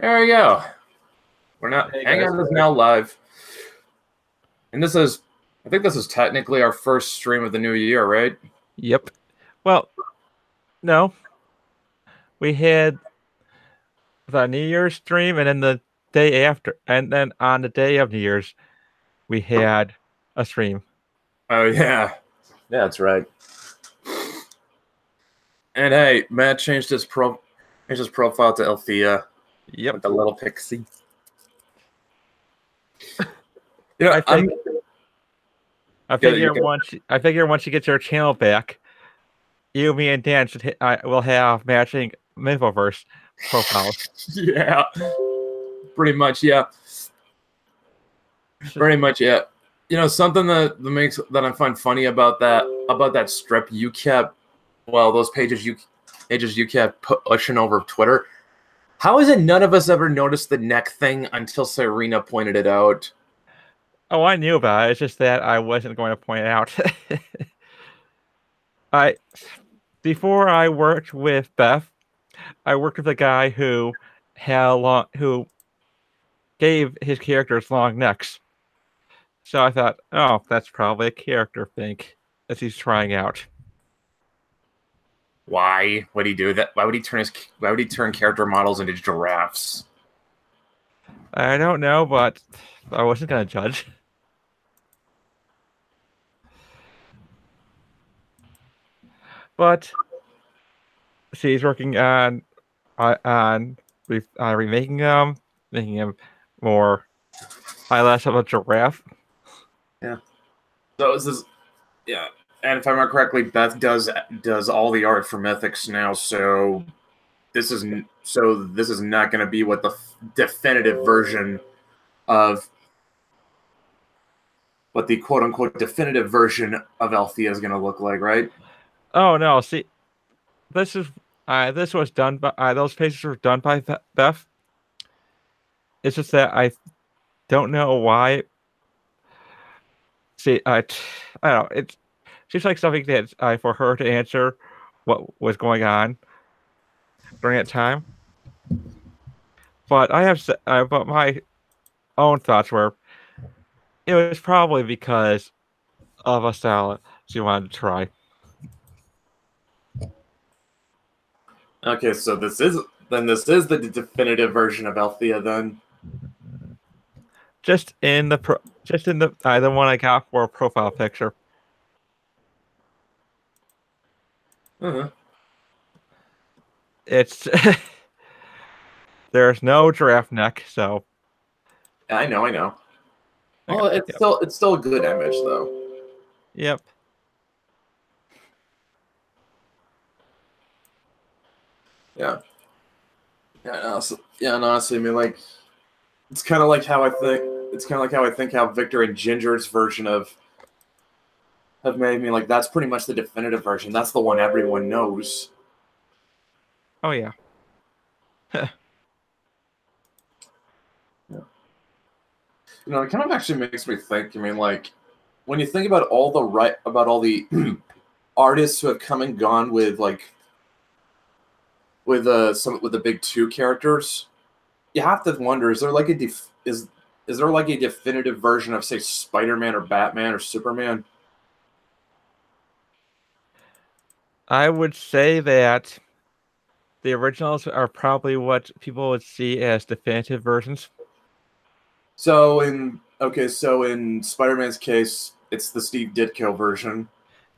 There we go. We're not. Hey guys, Hangout is now live, and I think this is technically our first stream of the new year, right? Yep. Well, no. We had the New Year's stream, and then the day after, and then on the day of New Year's, we had a stream. Oh yeah, that's right. And hey, Matt changed his profile to Althea Yep. with the little pixie. You know, I figure once you get your channel back, you, me, and Dan will have matching Mythoverse profiles. Yeah, pretty much. Yeah, pretty much. Yeah. You know, something that I find funny about that strip you kept, well, those pages you kept pushing over Twitter. How is it none of us ever noticed the neck thing until Serena pointed it out? Oh, I knew about it. It's just that I wasn't going to point it out. Before I worked with Beth, I worked with a guy who gave his characters long necks. So I thought, oh, that's probably a character thing that he's trying out. Why would he do that? Why would he turn character models into giraffes? I don't know, but I wasn't gonna judge. But she's working on remaking him, making him more eyelash of a giraffe. Yeah. So is this? Yeah. And if I remember correctly, Beth does all the art for Mythics now. So this is not going to be what the definitive version of what the quote unquote definitive version of Althea is going to look like, right? Oh no! See, this was done by those pages were done by Beth. It's just that I don't know why. See, I don't know. It seems like something that for her to answer what was going on during that time. But but my own thoughts were, it was probably because of a style she wanted to try. Okay, so this is the definitive version of Althea then. Just in the one I got for a profile picture. Uh-huh. It's there's no giraffe neck, so I know. Well, it's still a good image though. Yep. Yeah. And honestly, I mean, like, it's kind of like how I think how Victor and Ginger's version have made me like. That's pretty much the definitive version. That's the one everyone knows. Oh yeah. Yeah. You know, it kind of actually makes me think. I mean, like, when you think about all the artists who have come and gone with with the big two characters, you have to wonder: is there like is there like a definitive version of, say, Spider-Man or Batman or Superman? I would say that the originals are probably what people would see as definitive versions. So in Spider-Man's case, it's the Steve Ditko version.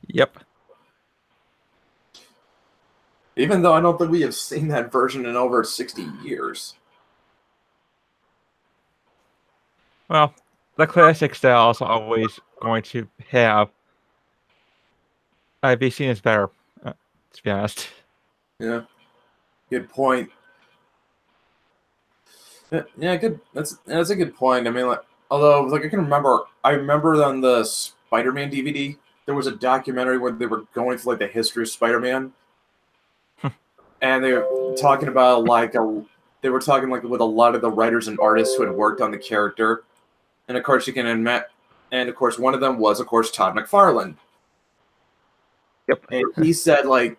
Yep. Even though I don't think we have seen that version in over 60 years. Well, the classic style is always going to be seen as better, to be honest. Yeah. Good point. Yeah, good. That's a good point. I mean, like, although, like, I remember on the Spider-Man DVD, there was a documentary where they were going through like the history of Spider-Man, and they were talking about they were talking like with a lot of the writers and artists who had worked on the character, and of course you can admit, and of course one of them was Todd McFarlane. Yep. And he said, like,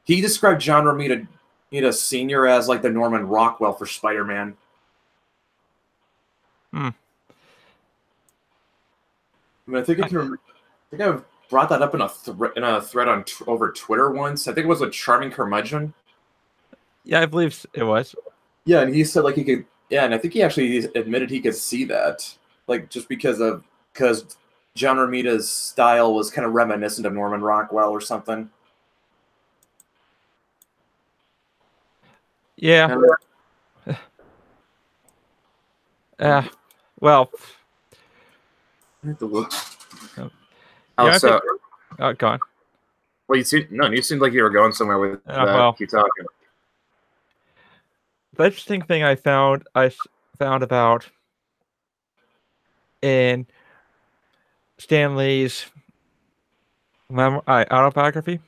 he described John Romita Romita Senior as like the Norman Rockwell for Spider-Man. I mean, I think I've brought that up in a thread on over Twitter once. I think it was a Charming Curmudgeon. Yeah, I believe it was. Yeah, and he said like he could. Yeah, and I think he actually admitted he could see that, like just because John Romita's style was kind of reminiscent of Norman Rockwell or something. Yeah. Well. I have to look. Yeah, so, go on. Well, you seemed like you were going somewhere with that. Well, keep talking. The interesting thing I found about in Stan Lee's autobiography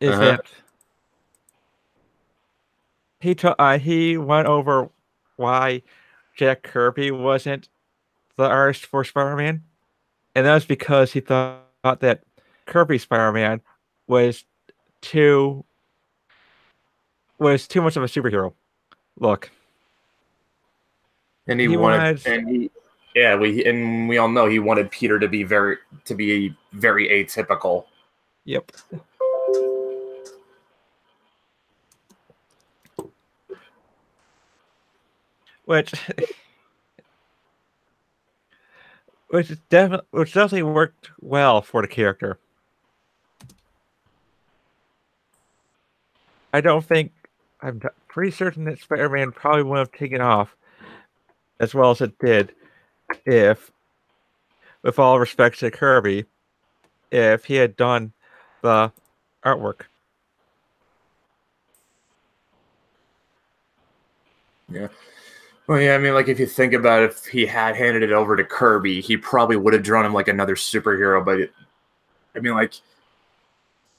is that he went over why Jack Kirby wasn't the artist for Spider-Man, and that was because he thought that Kirby Spider-Man was too much of a superhero look. And we all know he wanted Peter to be very atypical. Yep. Which definitely worked well for the character. I'm pretty certain that Spider-Man probably would have taken off as well as it did if, with all respect to Kirby, if he had done the artwork. Yeah. Well, yeah, I mean, like, if you think about it, if he had handed it over to Kirby, he probably would have drawn him like another superhero. But,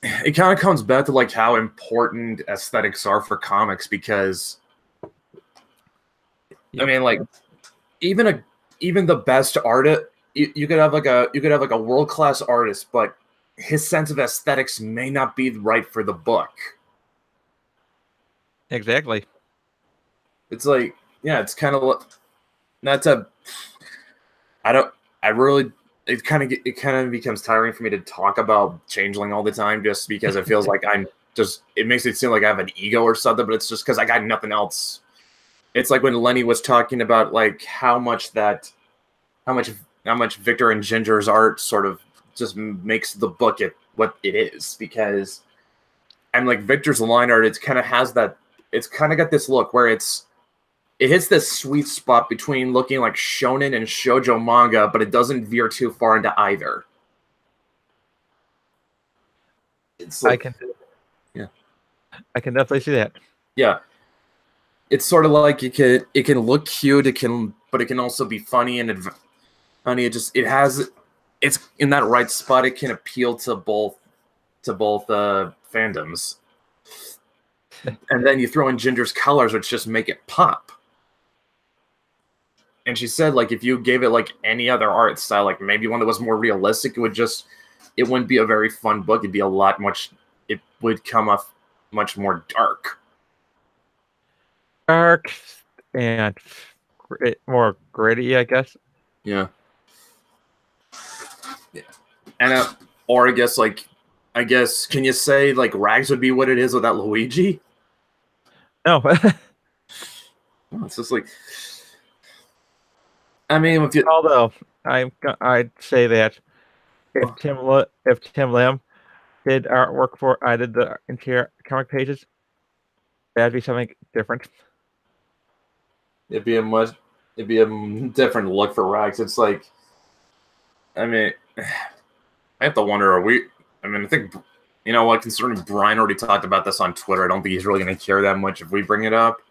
it kind of comes back to, like, how important aesthetics are for comics because, I mean, like, even the best artist, you could have like a world-class artist, but his sense of aesthetics may not be right for the book. Exactly. It's like, yeah, it's kind of it kind of becomes tiring for me to talk about Changeling all the time just because it feels like it makes it seem like I have an ego or something, but it's just because I got nothing else. It's like when Lenny was talking about like how much Victor and Ginger's art sort of just makes the book what it is, because I'm like Victor's line art, it's kind of got this look where it hits this sweet spot between looking like shonen and shoujo manga, but it doesn't veer too far into either. It's like, I can definitely see that. Yeah. It's sort of like it can look cute, but it can also be funny and it's in that right spot. It can appeal to both fandoms. And then you throw in Ginger's colors, which just make it pop. And she said, like, if you gave it like any other art style, like maybe one that was more realistic, it wouldn't be a very fun book. It would come off much more dark. Dark and more gritty, I guess. Yeah. Yeah. And or can you say like Rags would be what it is without Luigi? No. It's just like, I mean, although I'd say that if Tim Lim did artwork I did the interior comic pages, that'd be something different. It'd be a different look for Rags. It's like, I mean, I have to wonder, I think, you know what, considering Brian already talked about this on Twitter, I don't think he's really going to care that much if we bring it up.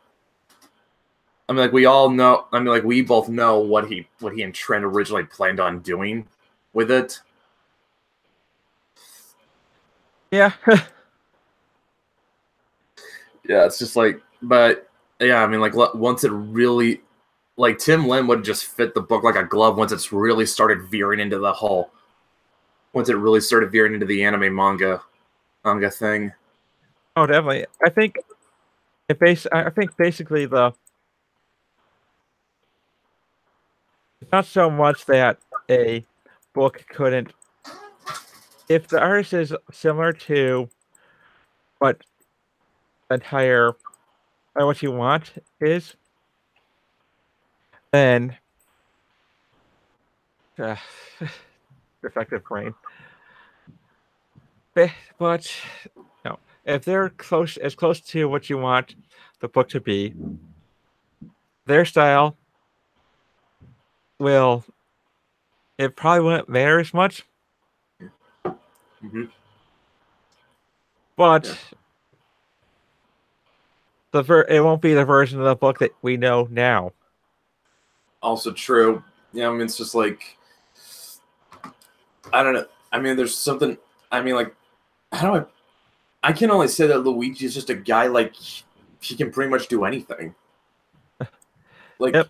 I mean, like, we all know, we both know what he and Trent originally planned on doing with it. Yeah. Yeah, it's just like, but yeah, I mean, like, once it really, like, Tim Lim would just fit the book like a glove once it's really started veering into the anime manga thing. Oh, definitely. I think I think basically it's not so much that a book couldn't, if the artist is similar to what entire what you want is, then uh, effective brain. But no, if they're close to what you want the book to be, their style will it probably wouldn't matter as much. Mm-hmm. But Yeah. it won't be the version of the book that we know now. Also true. Yeah, I mean, it's just like, I don't know. I mean, there's something. I mean, like, how do I can only say that Luigi is just a guy like he can pretty much do anything. Like, Yep.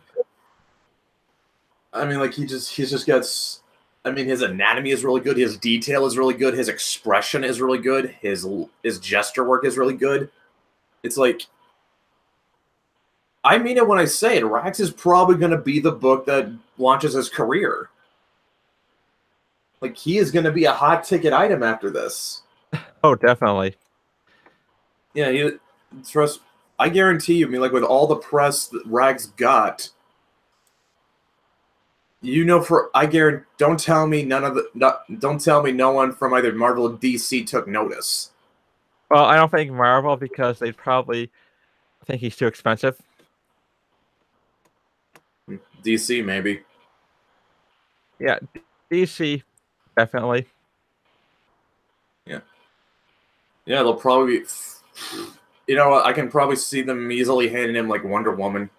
I mean, like he's just got. I mean, his anatomy is really good. His detail is really good. His expression is really good. His gesture work is really good. It's like, I mean it when I say it. Rax is probably going to be the book that launches his career. Like, he is going to be a hot ticket item after this. Oh, definitely. Yeah, trust. I guarantee you. I mean, like with all the press that Rags got, I guarantee. Don't tell me don't tell me no one from either Marvel or DC took notice. Well, I don't think Marvel because they probably think he's too expensive. DC maybe. Yeah, DC definitely. Yeah, yeah. They'll probably. You know what? I can probably see them easily handing him like Wonder Woman.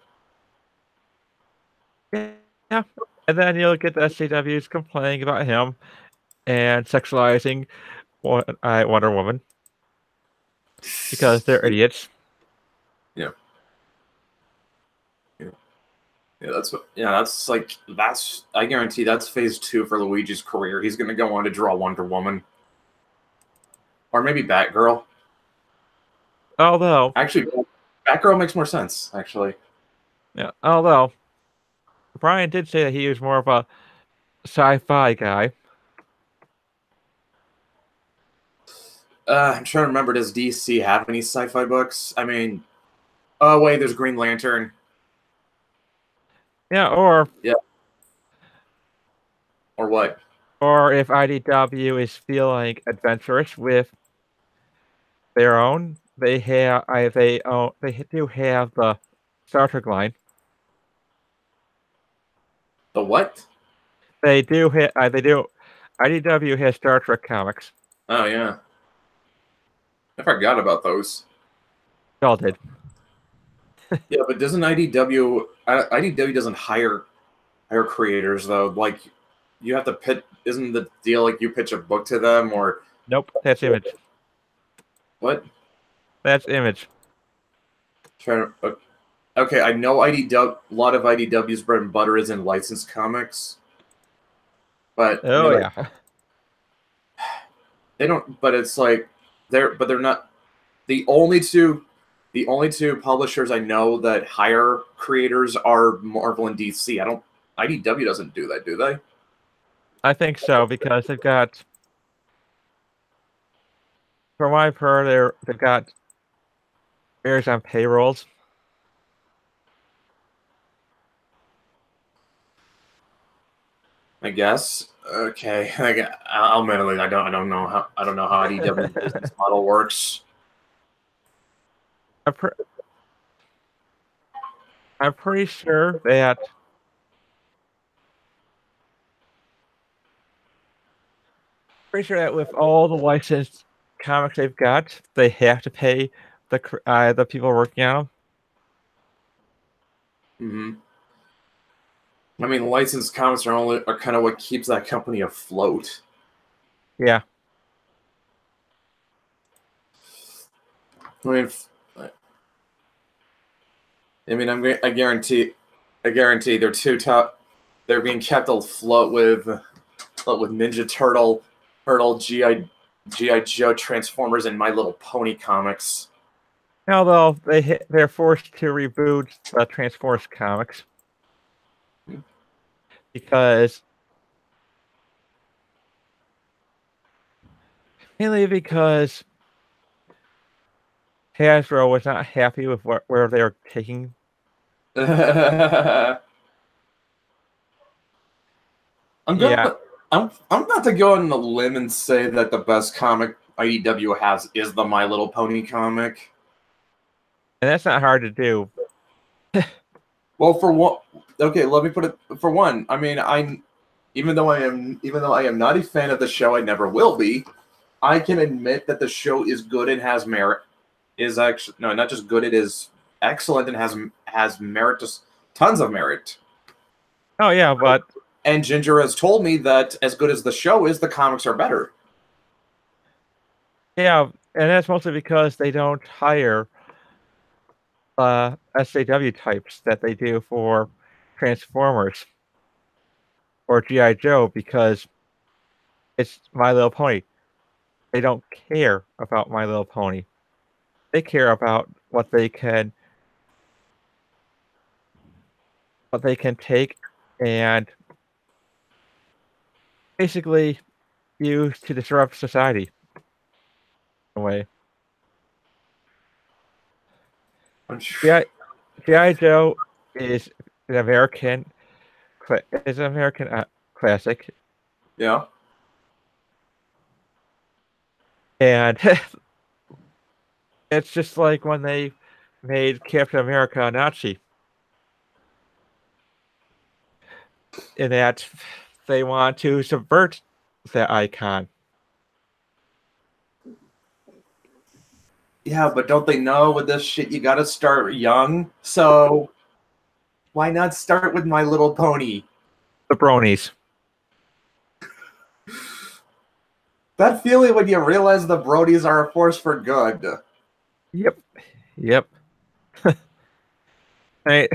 Yeah, and then you'll get the SJWs complaining about him and sexualizing Wonder Woman because they're idiots. Yeah. Yeah. Yeah, that's what. Yeah, that's like that's. I guarantee that's phase 2 for Luigi's career. He's going to go on to draw Wonder Woman, or maybe Batgirl. Although, Actually, Batgirl makes more sense. Actually, yeah, although Brian did say that he was more of a sci-fi guy. I'm trying to remember. Does DC have any sci-fi books? I mean, oh wait, there's Green Lantern. Yeah, or Yeah. Or what? or if IDW is feeling adventurous with their own, they do have the Star Trek line. The what? They do IDW has Star Trek comics. Oh yeah, I forgot about those. Y'all did. Yeah, but doesn't IDW doesn't hire creators though? Like, you have to pitch. Isn't the deal like you pitch a book to them or Nope, that's Image. what? That's Image. Trying to, okay, I know IDW. A lot of IDW's bread and butter is in licensed comics, but I Oh mean, yeah. like, they don't. But it's like they're not the only two. The only two publishers I know that hire creators are Marvel and DC. I don't. IDW doesn't do that, do they? I think so because they've got, from what I've heard, they've got heirs on payrolls. I guess. Okay. Admittedly, I don't know how IDW's business model works. I'm, pre- I'm pretty sure that with all the licensed comics they've got, they have to pay the people working on them. Mm-hmm. I mean, licensed comics are kind of what keeps that company afloat. Yeah. I guarantee they're too tough. They're being kept afloat with Ninja Turtle, GI Joe, Transformers, and My Little Pony comics. Although they're forced to reboot the Transformers comics because mainly because Hasbro was not happy with where they were taking. I'm Yeah, gonna I'm about to go on a limb and say that the best comic IDW has is the My Little Pony comic. and that's not hard to do. Well, for one, okay, let me put it for one. I mean, even though I am not a fan of the show, I never will be. I can admit that the show is good and has merit. Is actually no, not just good. It is excellent and has merit, just tons of merit. Oh yeah, but And Ginger has told me that as good as the show is, the comics are better. yeah, and that's mostly because they don't hire SAW types that they do for Transformers or GI Joe because it's My Little Pony. They don't care about My Little Pony. They care about what they can take and basically use to disrupt society in a way. I'm sure. GI Joe is an American classic, Yeah. and it's just like when they made Captain America a Nazi, in that they want to subvert that icon. Yeah, but don't they know with this shit you gotta start young? So why not start with My Little Pony? The bronies. That feeling when you realize the Brodies are a force for good. Yep. Yep. I,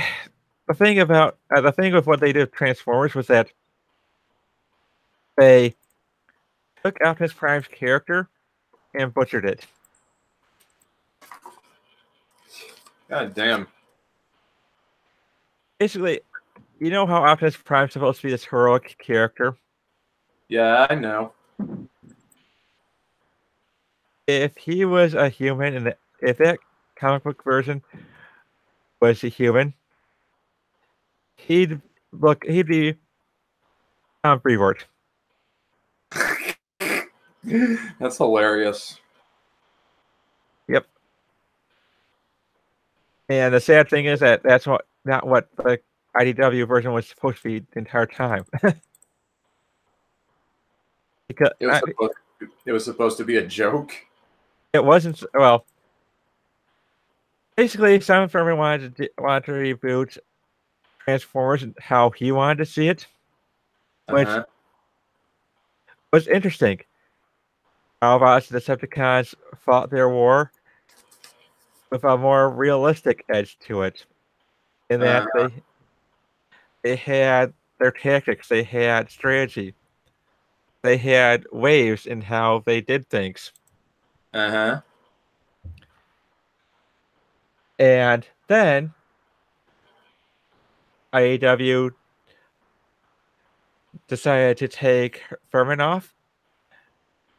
the thing with what they did with Transformers was that they took Optimus Prime's character and butchered it. God damn. Basically, you know how Optimus Prime's supposed to be this heroic character? Yeah, I know. If he was a human, and if that comic book version was a human, he'd be Tom Brevoort. That's hilarious. Yep. And the sad thing is that that's not what the IDW version was supposed to be the entire time. Because It was supposed to be a joke. it wasn't, well, basically Simon Furman wanted to reboot Transformers and how he wanted to see it, which was interesting. Autobots and Decepticons fought their war with a more realistic edge to it, in that they had their tactics, they had strategy, they had waves in how they did things. And then IAW decided to take Furman off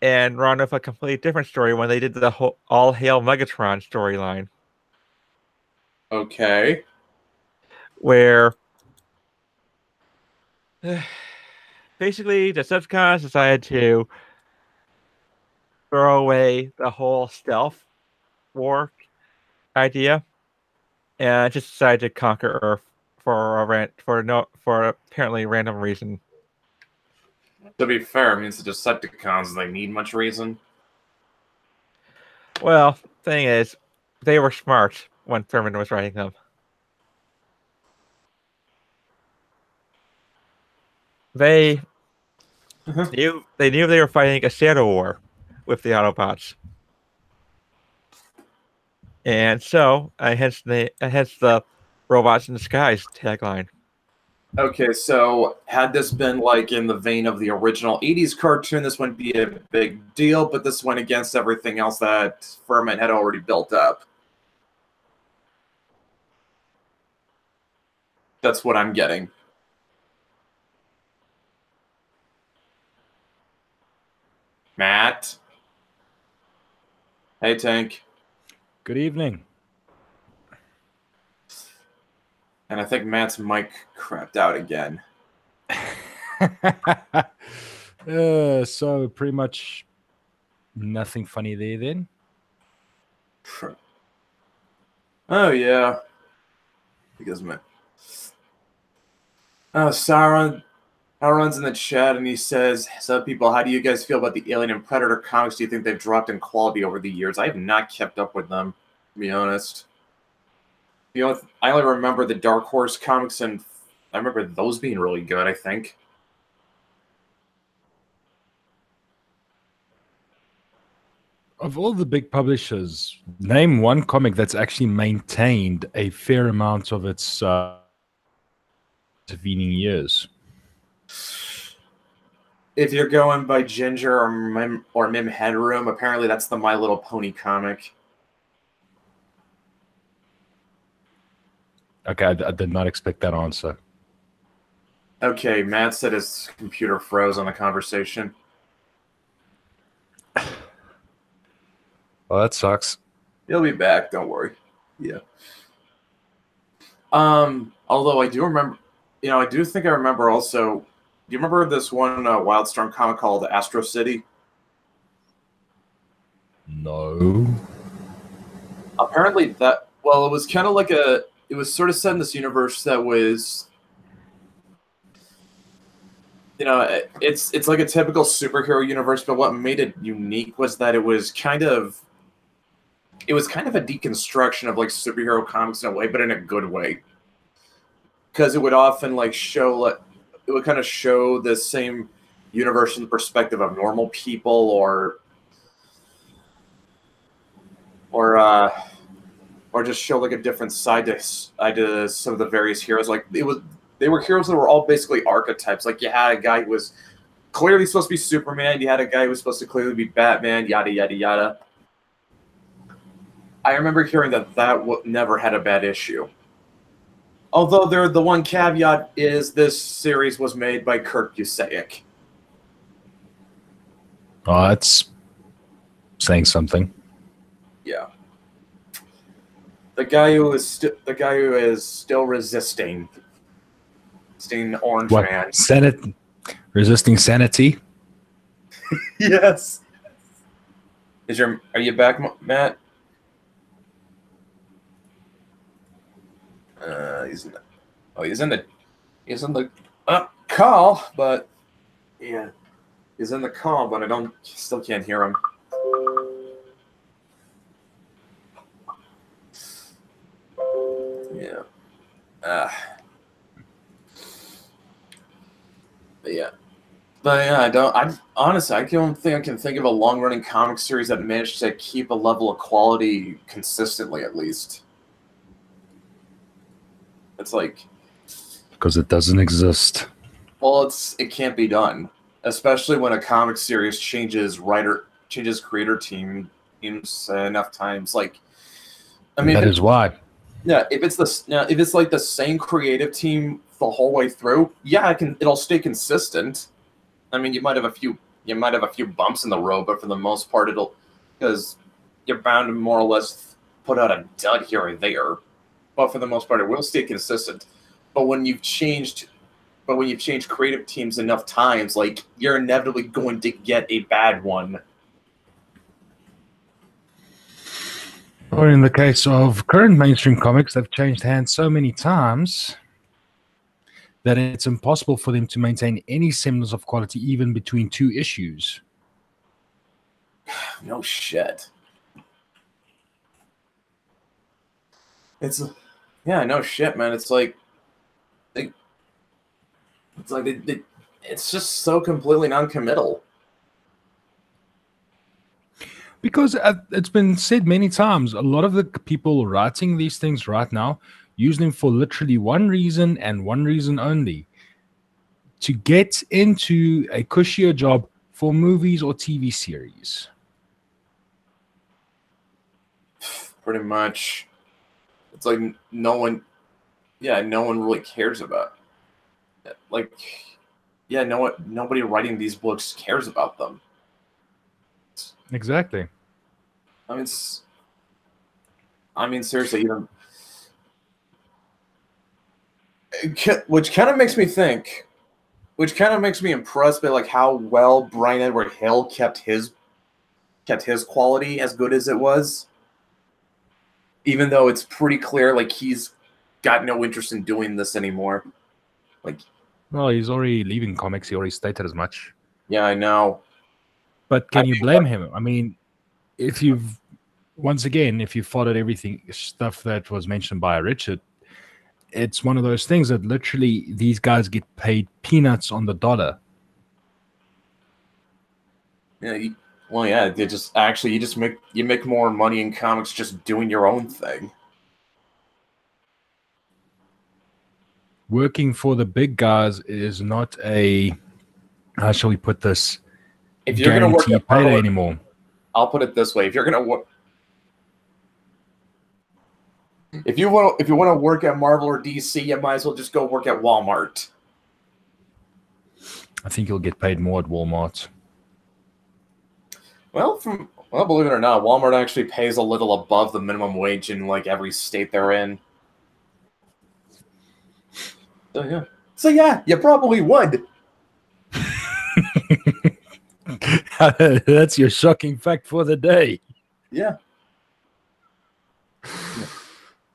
and run with a completely different story when they did the whole All Hail Megatron storyline. Okay. Where basically the Decepticons decided to throw away the whole stealth war idea and just decided to conquer Earth for apparently random reason. To be fair, it means the Decepticons they need much reason. Well, thing is, they were smart when Furman was writing them. They knew they were fighting a shadow war with the Autobots, and so hence the robots in disguise tagline. Okay, so had this been like in the vein of the original 80s cartoon, this wouldn't be a big deal, but this went against everything else that Furman had already built up. That's what I'm getting. Matt? Hey, Tank. Good evening. And I think Matt's mic crapped out again. So pretty much nothing funny there then. Oh, yeah. Because my... Sauron's in the chat, and he says, "So, people, how do you guys feel about the Alien and Predator comics? Do you think they've dropped in quality over the years?" I have not kept up with them, to be honest. I only remember the Dark Horse comics, and I remember those being really good, I think. Of all the big publishers, name one comic that's actually maintained a fair amount of its intervening years. If you're going by Ginger or Mim Headroom, apparently that's the My Little Pony comic. Okay, I did not expect that answer. Okay, Matt said his computer froze on the conversation. Well, that sucks. He'll be back, don't worry. Yeah. Although I do remember, I do think I remember also. Do you remember this one Wildstorm comic called Astro City? No. Apparently it was kind of like it was sort of set in this universe that was, it's like a typical superhero universe, but what made it unique was that it was kind of a deconstruction of like superhero comics in a way, but in a good way. Because it would often it would kind of show the same universe from the perspective of normal people or just show like a different side to some of the various heroes. Like they were heroes that were all basically archetypes. Like you had a guy who was clearly supposed to be Superman, you had a guy who was supposed to clearly be Batman, yada yada yada. I remember hearing that never had a bad issue. Although the one caveat is this series was made by Kurt Busiek. Oh, that's saying something. Yeah. The guy who is still resisting Orange Man. Resisting sanity? Yes. Are you back, Matt? He's in the call, but yeah, he's in the call, but still can't hear him. Yeah. Honestly, I don't think I can think of a long-running comic series that managed to keep a level of quality consistently, at least. It's like... Because it doesn't exist. Well, it can't be done. Especially when a comic series changes creator teams enough times. Like, I mean... That is why. Yeah, if it's like the same creative team the whole way through, yeah, it'll stay consistent. I mean, you might have a few bumps in the road, but for the most part, because you're bound to more or less put out a dud here or there. But for the most part, it will stay consistent. But when you've changed creative teams enough times, like you're inevitably going to get a bad one. Or in the case of current mainstream comics, they've changed hands so many times that it's impossible for them to maintain any semblance of quality even between two issues. No shit. No shit, man. It's just so completely non-committal. Because it's been said many times, a lot of the people writing these things right now use them for literally one reason and one reason only: to get into a cushier job for movies or TV series. Pretty much. It's like no one yeah, no one really cares about. Like, yeah, nobody writing these books cares about them. Exactly. I mean, seriously, which kind of makes me think, which kind of makes me impressed by like how well Brian Edward Hill kept his quality as good as it was, even though it's pretty clear like he's got no interest in doing this anymore. Like, Well, he's already leaving comics. He already stated as much. yeah, I know. But can you blame him? I mean, if you've followed everything stuff that was mentioned by Richard, it's one of those things that literally these guys get paid peanuts on the dollar. Yeah, you make more money in comics just doing your own thing. Working for the big guys is not a, how shall we put this, if you're going to work at payday anymore. I'll put it this way: if you're going to work, if you want to work at Marvel or DC, you might as well just go work at Walmart. I think you'll get paid more at Walmart. Well, believe it or not, Walmart actually pays a little above the minimum wage in like every state they're in. So yeah, you probably would. That's your shocking fact for the day. Yeah.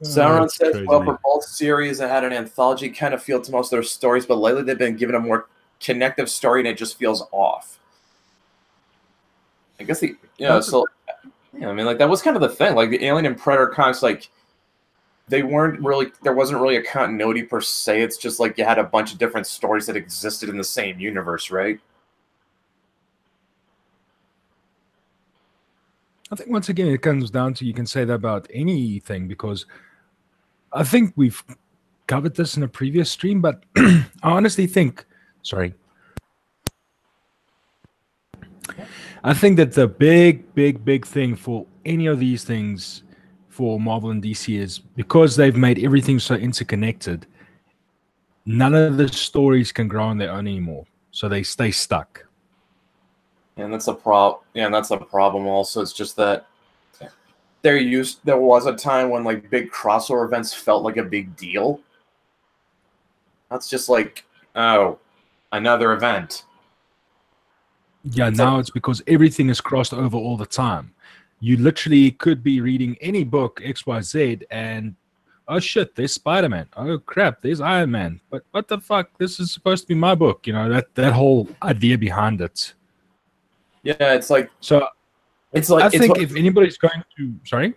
Sauron says, crazy. well, for both series, it had an anthology kind of feel to most of their stories, but lately they've been given a more connective story, and it just feels off. I guess I mean, like that was kind of the thing. Like the Alien and Predator comics, like there wasn't really a continuity per se. It's just like you had a bunch of different stories that existed in the same universe, right? I think once again it comes down to, you can say that about anything, because I think we've covered this in a previous stream, but I honestly think, I think that the big thing for any of these things for Marvel and DC is because they've made everything so interconnected, none of the stories can grow on their own anymore. So they stay stuck. And that's a problem. Yeah, and that's a problem also. It's just that there was a time when like big crossover events felt like a big deal. That's just like, oh, another event. Yeah, now it's because everything is crossed over all the time. You literally could be reading any book, XYZ, and oh shit, there's Spider-Man. Oh crap, there's Iron Man. But what the fuck? This is supposed to be my book. You know, that whole idea behind it. Yeah, it's like I think if anybody's going to,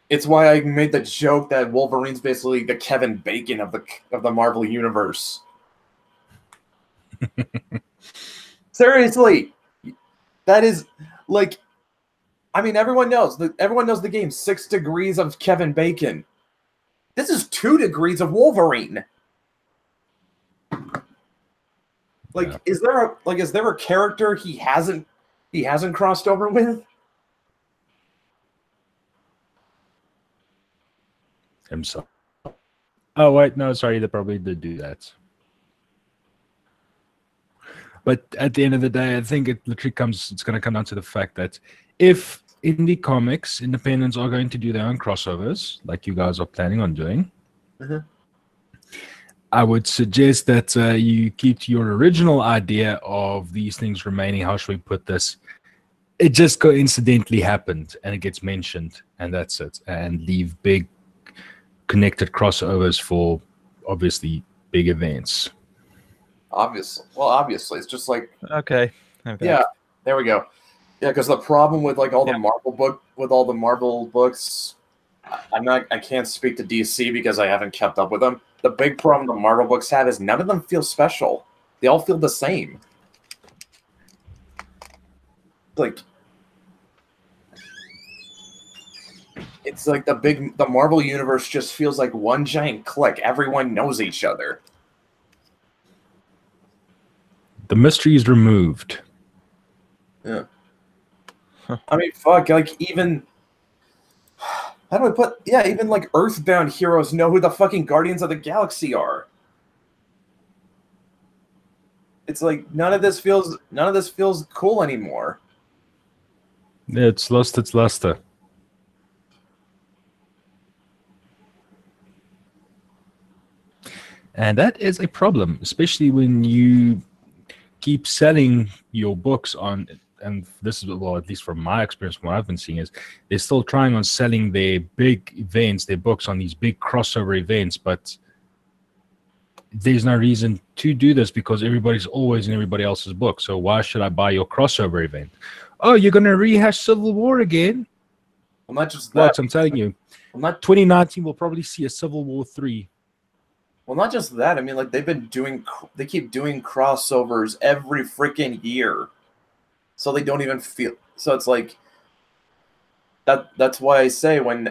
it's why I made the joke that Wolverine's basically the Kevin Bacon of the Marvel universe. Seriously, that is like, I mean, everyone knows the game 6 Degrees of Kevin Bacon. This is 2 degrees of Wolverine. Like, yeah. Is there a character he hasn't crossed over with? Himself. Oh wait, no, sorry, they probably did do that. But at the end of the day, I think it's going to come down to the fact that if indie comics, independents are going to do their own crossovers, like you guys are planning on doing, I would suggest that you keep to your original idea of these things remaining, how should we put this? It just coincidentally happened and it gets mentioned and that's it. And leave big connected crossovers for obviously big events. Obviously, it's just like okay. Yeah, there we go. Yeah, because the problem with like all the Marvel books, I can't speak to DC because I haven't kept up with them. The big problem the Marvel books have is none of them feel special. They all feel the same. Like, it's like the Marvel universe just feels like one giant clique. Everyone knows each other. The mystery is removed. Yeah. I mean, fuck, like even How do I put? Yeah, even like Earthbound heroes know who the fucking Guardians of the Galaxy are. It's like none of this feels cool anymore. It's lost its luster. And that is a problem, especially when you keep selling your books on, and this is, well, at least from my experience, from what I've been seeing, is they're still trying on selling their big events, their books on these big crossover events, but there's no reason to do this because everybody's always in everybody else's book. So why should I buy your crossover event? Oh, you're going to rehash Civil War again? Well, not just that. Lots, I'm telling you. Well, not 2019 will probably see a Civil War 3. Well, not just that. I mean, like they keep doing crossovers every freaking year, so they don't even feel. So it's like that's why I say when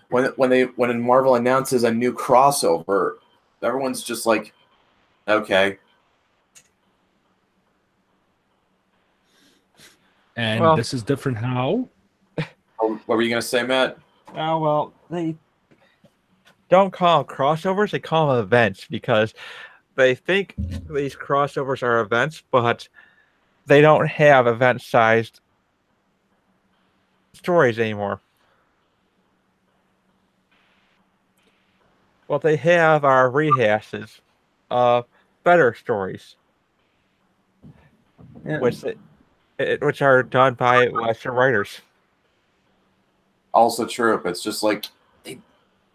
Marvel announces a new crossover, everyone's just like, okay. And Well, this is different how? What were you gonna say, Matt? Oh, well, they don't call them crossovers, they call them events because they think these crossovers are events, but they don't have event-sized stories anymore. What they have are rehashes of better stories, Yeah. which are done by Western writers. Also true. But it's just like,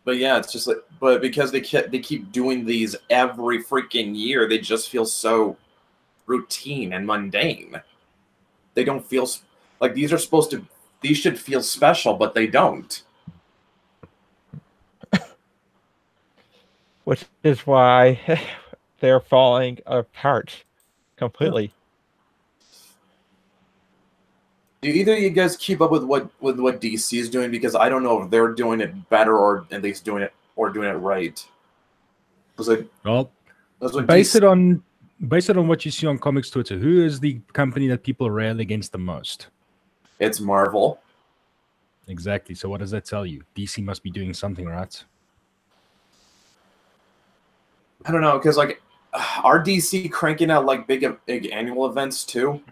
but yeah, it's just like, but because they keep doing these every freaking year, they just feel so routine and mundane. They don't feel like these should feel special, but they don't. Which is why they're falling apart completely. Do either of you guys keep up with what DC is doing? Because I don't know if they're doing it better or at least doing it right. Well, when base DC it on what you see on Comics Twitter. Who is the company that people rail against the most? It's Marvel. Exactly. So what does that tell you? DC must be doing something, right? I don't know, because like, are DC cranking out like big annual events too?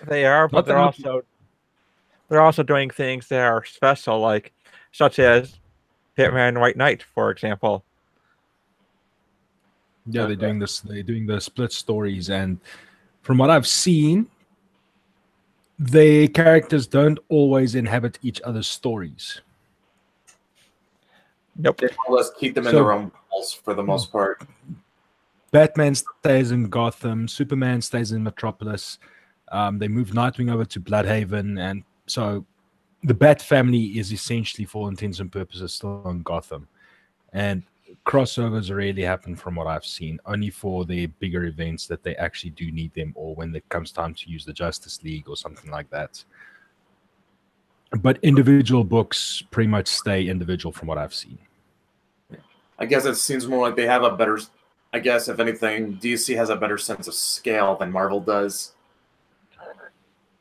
They are, but they're also doing things that are special, like such as Hitman White Knight, for example. Yeah, they're doing this. They're doing the split stories, and from what I've seen, the characters don't always inhabit each other's stories. Nope. They more or less keep them in their own bubbles for the most part. Batman stays in Gotham. Superman stays in Metropolis. They moved Nightwing over to Bloodhaven, and so the Bat family is essentially, for all intents and purposes, still in Gotham. And crossovers rarely happen from what I've seen, only for the bigger events that they actually do need them, or when it comes time to use the Justice League or something like that. But individual books pretty much stay individual from what I've seen. I guess it seems more like they have a better. I guess if anything, DC has a better sense of scale than Marvel does.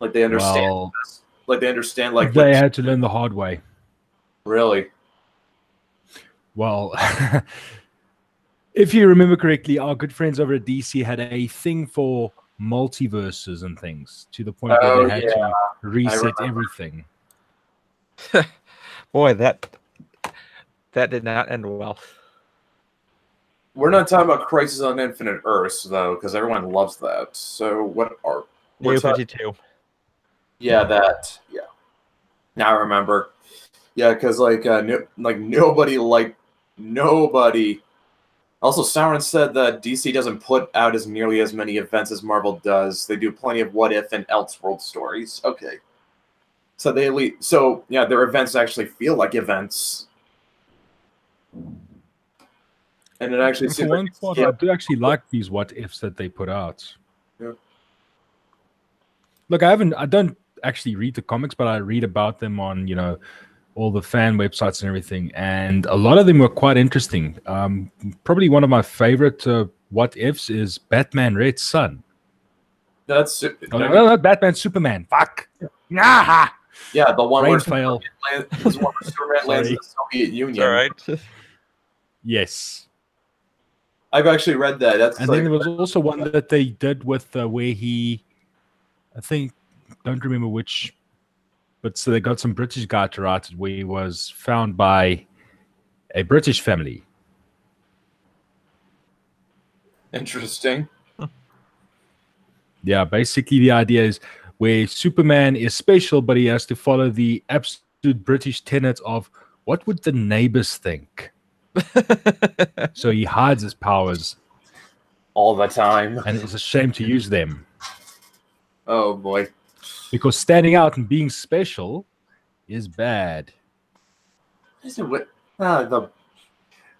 Like they understand. Well, like they understand. Like they had to learn the hard way. Really? Well, if you remember correctly, our good friends over at DC had a thing for multiverses and things, to the point where they had to reset everything. Boy, that did not end well. We're not talking about Crisis on Infinite Earths, though, because everyone loves that. So what are... New 52. Yeah, that. Yeah. Now I remember. Yeah, because nobody. Also, Sauron said that DC doesn't put out as nearly as many events as Marvel does. They do plenty of what if and Elseworld stories. Okay. So their events actually feel like events. And it actually seems like I do actually like these what ifs that they put out. Yeah. Look, I don't actually read the comics, but I read about them on, all the fan websites and everything. And a lot of them were quite interesting. Probably one of my favorite what ifs is Batman Red Sun. That's not Batman, Superman. Fuck. Ah, Yeah, the one brain where fail. Superman lands in the Soviet Union. All right. Yes. I've actually read that. That's And like, then there was also one that they did with where he, I think, don't remember which, but so they got some British guy to write it where he was found by a British family. interesting. Yeah, basically the idea is where Superman is special, but he has to follow the absolute British tenet of what would the neighbors think? So he hides his powers All the time. and is ashamed to use them. Oh boy. Because standing out and being special is bad.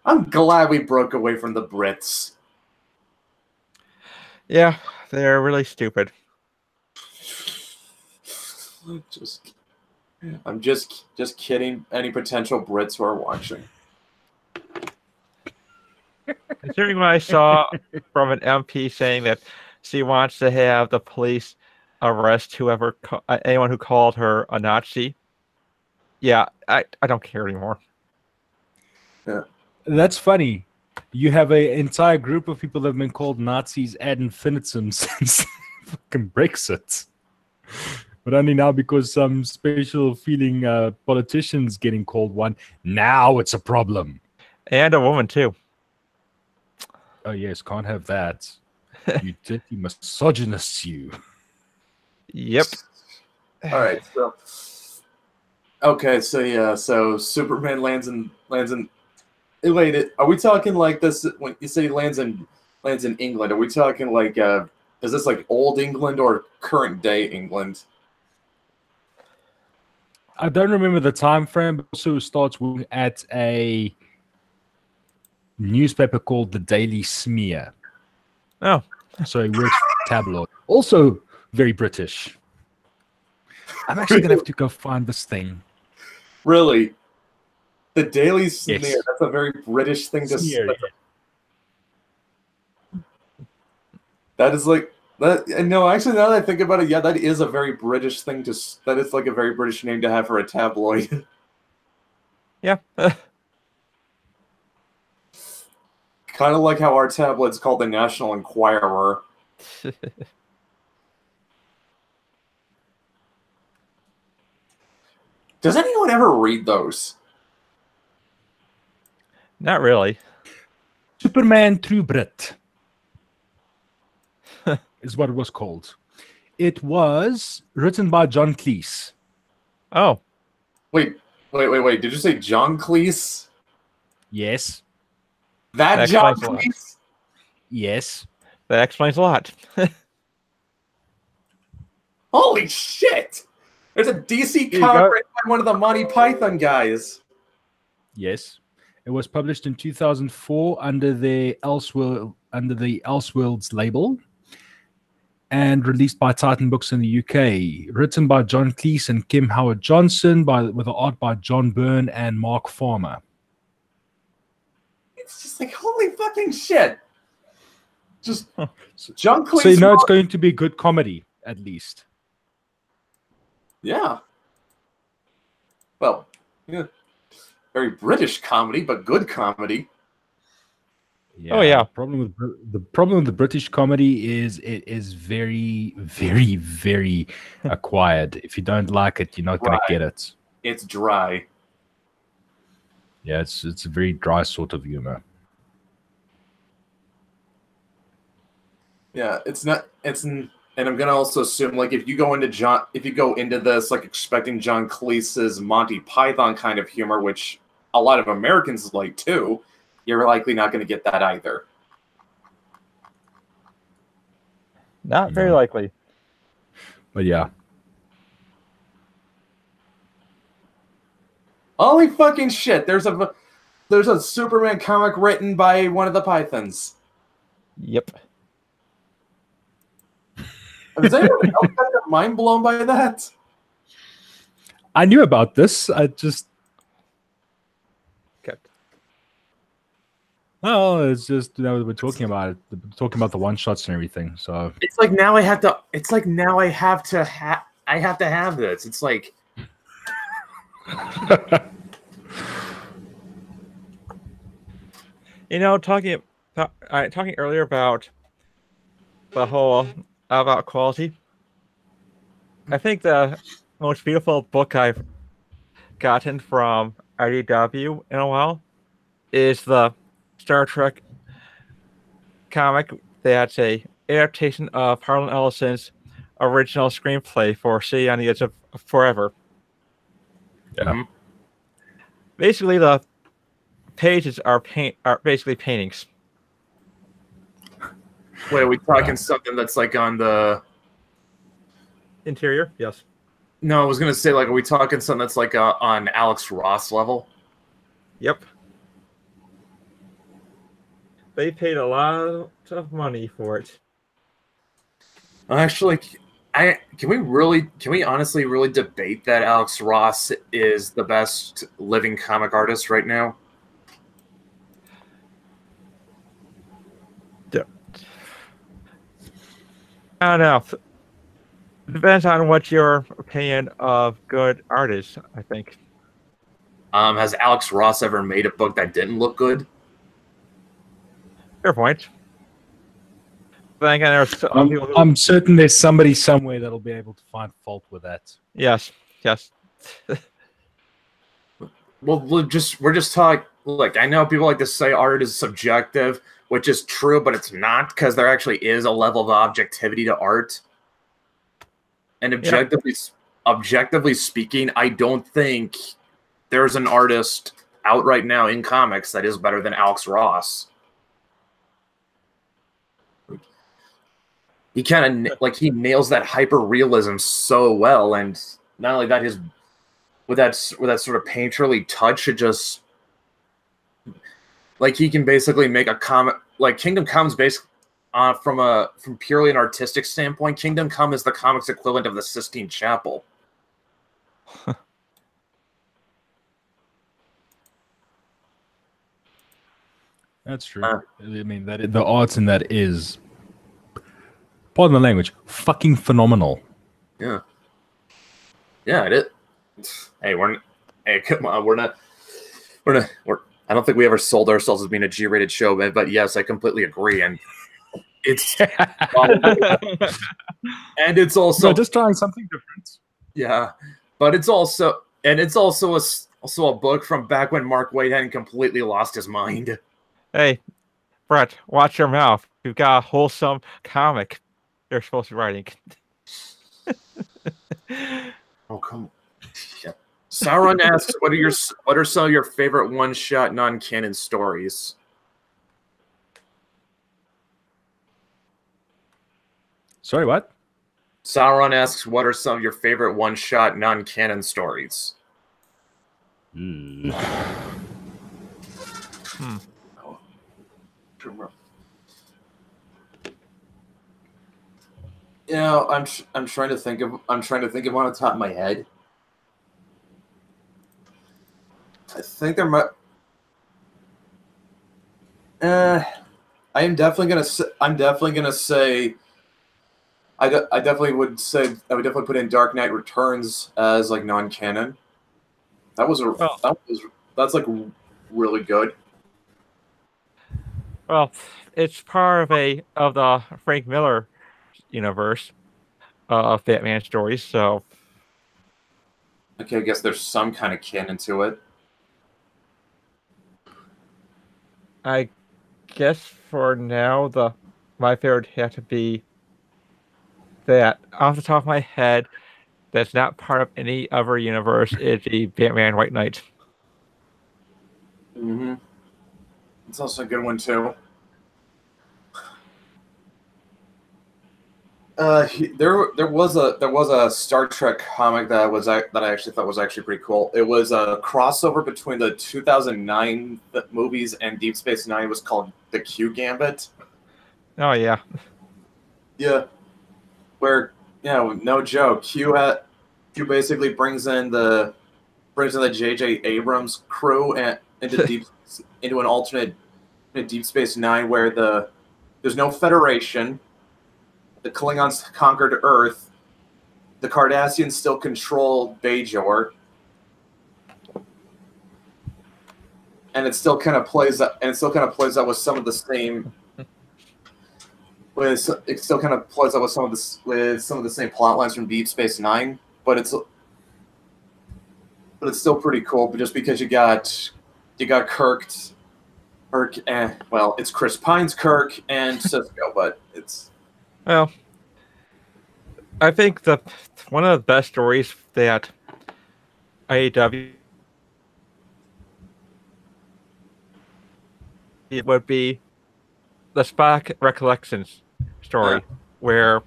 I'm glad we broke away from the Brits. Yeah, they're really stupid. I'm just kidding. Any potential Brits who are watching. Considering what I saw from an MP saying that she wants to have the police arrest anyone who called her a Nazi. Yeah, I don't care anymore. Yeah. That's funny. You have an entire group of people that have been called Nazis ad infinitum since fucking Brexit. But only now because some special feeling politicians getting called one. Now it's a problem. And a woman too. Oh yes, can't have that. You dirty misogynist, you. Yep. All right, so okay, so yeah, so Superman lands in. Wait, are we talking like this when you say lands in England? Are we talking like is this like old England or current day England? I don't remember the time frame, but also starts at a newspaper called the Daily Smear. Oh, so he works for a tabloid. Also very British. I'm actually gonna have to go find this thing. Really? The Daily Smear, Yes. that's a very British thing to say. That is like that. No, actually, now that I think about it, yeah, that is a very British thing to. That is like a very British name to have for a tabloid. yeah. Kind of like how our tabloid's called the National Enquirer. Does anyone ever read those? Not really. Superman True Brit is what it was called. It was written by John Cleese. Oh. Wait. Did you say John Cleese? Yes. That John Cleese? Yes. That explains a lot. Holy shit! There's a DC comic written by one of the Monty Python guys. Yes. It was published in 2004 under the Elseworlds label and released by Titan Books in the UK. Written by John Cleese and Kim Howard Johnson with the art by John Byrne and Mark Farmer. It's just like, holy fucking shit. Just John Cleese. So you know it's going to be good comedy, at least. Yeah. Well, yeah. Very British comedy, but good comedy. Yeah, oh yeah. The problem with the British comedy is it is very, very, very acquired. If you don't like it, you're not going to get it. It's dry. Yeah, it's a very dry sort of humor. Yeah, and I'm gonna also assume like if you go into this like expecting John Cleese's Monty Python kind of humor, which a lot of Americans like too, you're likely not going to get that either. Not very likely. But yeah. Holy fucking shit! There's a Superman comic written by one of the Pythons. Yep. Is anyone else got their mind blown by that? I knew about this. I just kept. Oh, it's just we're talking about it, talking about the one shots and everything. So it's like now I have to. It's like now I have to I have to have this. It's like, You know, talking earlier about the whole about quality. I think the most beautiful book I've gotten from IDW in a while is the Star Trek comic that's a adaptation of Harlan Ellison's original screenplay for City on the Edge of Forever. Yeah. Basically, the pages are basically paintings. wait, are we talking something that's like on the? Interior, yes. No, I was gonna say, like, are we talking something that's like on Alex Ross level? Yep. They paid a lot of money for it. Actually, can we honestly really debate that Alex Ross is the best living comic artist right now? I don't know. Depends on what your opinion of good art is, I think. Has Alex Ross ever made a book that didn't look good? Fair point. But again, there's some people who... I'm certain there's somebody somewhere that'll be able to find fault with that. Yes. Well, we're just talking. Look, I know people like to say art is subjective, which is true, but it's not, because there actually is a level of objectivity to art. And objectively speaking, I don't think there's an artist out right now in comics that is better than Alex Ross. He kind of he nails that hyper realism so well, and not only that, with that sort of painterly touch, it just like he can basically make a comic like Kingdom Come's basically from purely an artistic standpoint. Kingdom Come is the comics equivalent of the Sistine Chapel. That's true. I mean, the arts in that is, pardon the language, fucking phenomenal. Yeah. Yeah, it is. Hey, come on, we're not. I don't think we ever sold ourselves as being a G-rated show, but yes, I completely agree, and it's and it's also just trying something different. Yeah, but it's also a book from back when Mark Waid hadn't completely lost his mind. Hey, Brett, watch your mouth. You've got a wholesome comic you're supposed to be writing. Oh, come on. Yeah. Sauron asks, what are some of your favorite one-shot non-canon stories? Sorry, what? Sauron asks, what are some of your favorite one-shot non-canon stories? You know, I'm trying to think of one on the top of my head. I think there might. I'm definitely gonna say. I definitely would say I would definitely put in Dark Knight Returns as like non-canon. That's like really good. Well, it's part of the Frank Miller universe of Batman stories, so Okay, I guess there's some kind of canon to it. I guess for now my favorite had to be that off the top of my head that's not part of any other universe is the Batman White Knight. Mm-hmm. It's also a good one too. There was a Star Trek comic that I actually thought was actually pretty cool. It was a crossover between the 2009 movies and Deep Space Nine. It was called The Q Gambit. Oh yeah. Yeah. Where no joke, Q basically brings in the J.J. Abrams crew and into an alternate Deep Space Nine where there's no Federation. The Klingons conquered Earth, the Cardassians still control Bajor, and it still kind of plays out. And it still kind of plays out with some of the same. It still kind of plays out with some of the same plot lines from Deep Space Nine, but it's still pretty cool. But just because you got Kirk, well, it's Chris Pine's Kirk and Cisco, but it's Well, I think one of the best stories that AEW would be the Spock Recollections story, where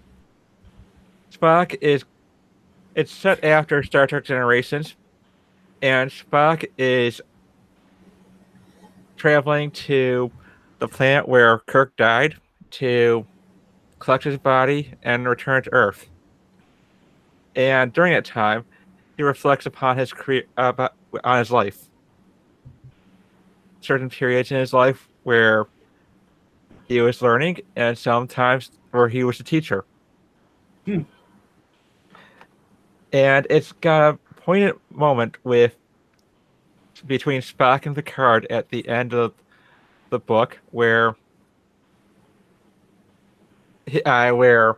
Spock it's set after Star Trek Generations, and Spock is traveling to the planet where Kirk died to collect his body and return to Earth. And during that time, he reflects upon his career, on his life. Certain periods in his life where he was learning, and sometimes where he was a teacher. And it's got a poignant moment between Spock and Picard at the end of the book, where Spock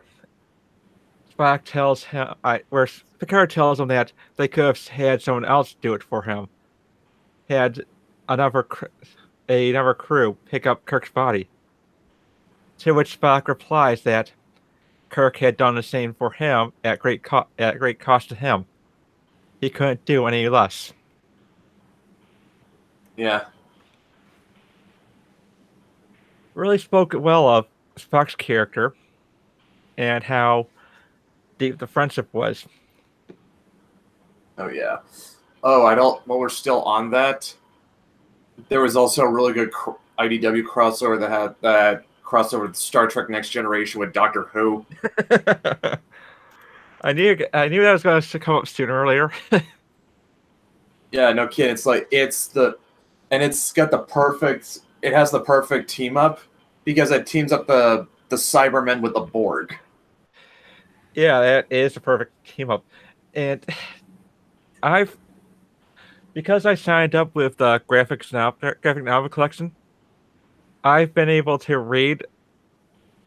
tells him, where Picard tells him that they could have had someone else do it for him, had another crew pick up Kirk's body. To which Spock replies that Kirk had done the same for him at great cost to him. He couldn't do any less. Yeah. Really spoke well of Spock's character and how deep the friendship was. Oh yeah. Oh, while we're still on that, there was also a really good IDW crossover that had that crossover with Star Trek Next Generation with Doctor Who. I knew that was going to come up sooner or later. Yeah, no kidding. It has the perfect team up because it teams up the Cybermen with the Borg. Yeah, that is the perfect team up. And because I signed up with the graphic novel collection, I've been able to read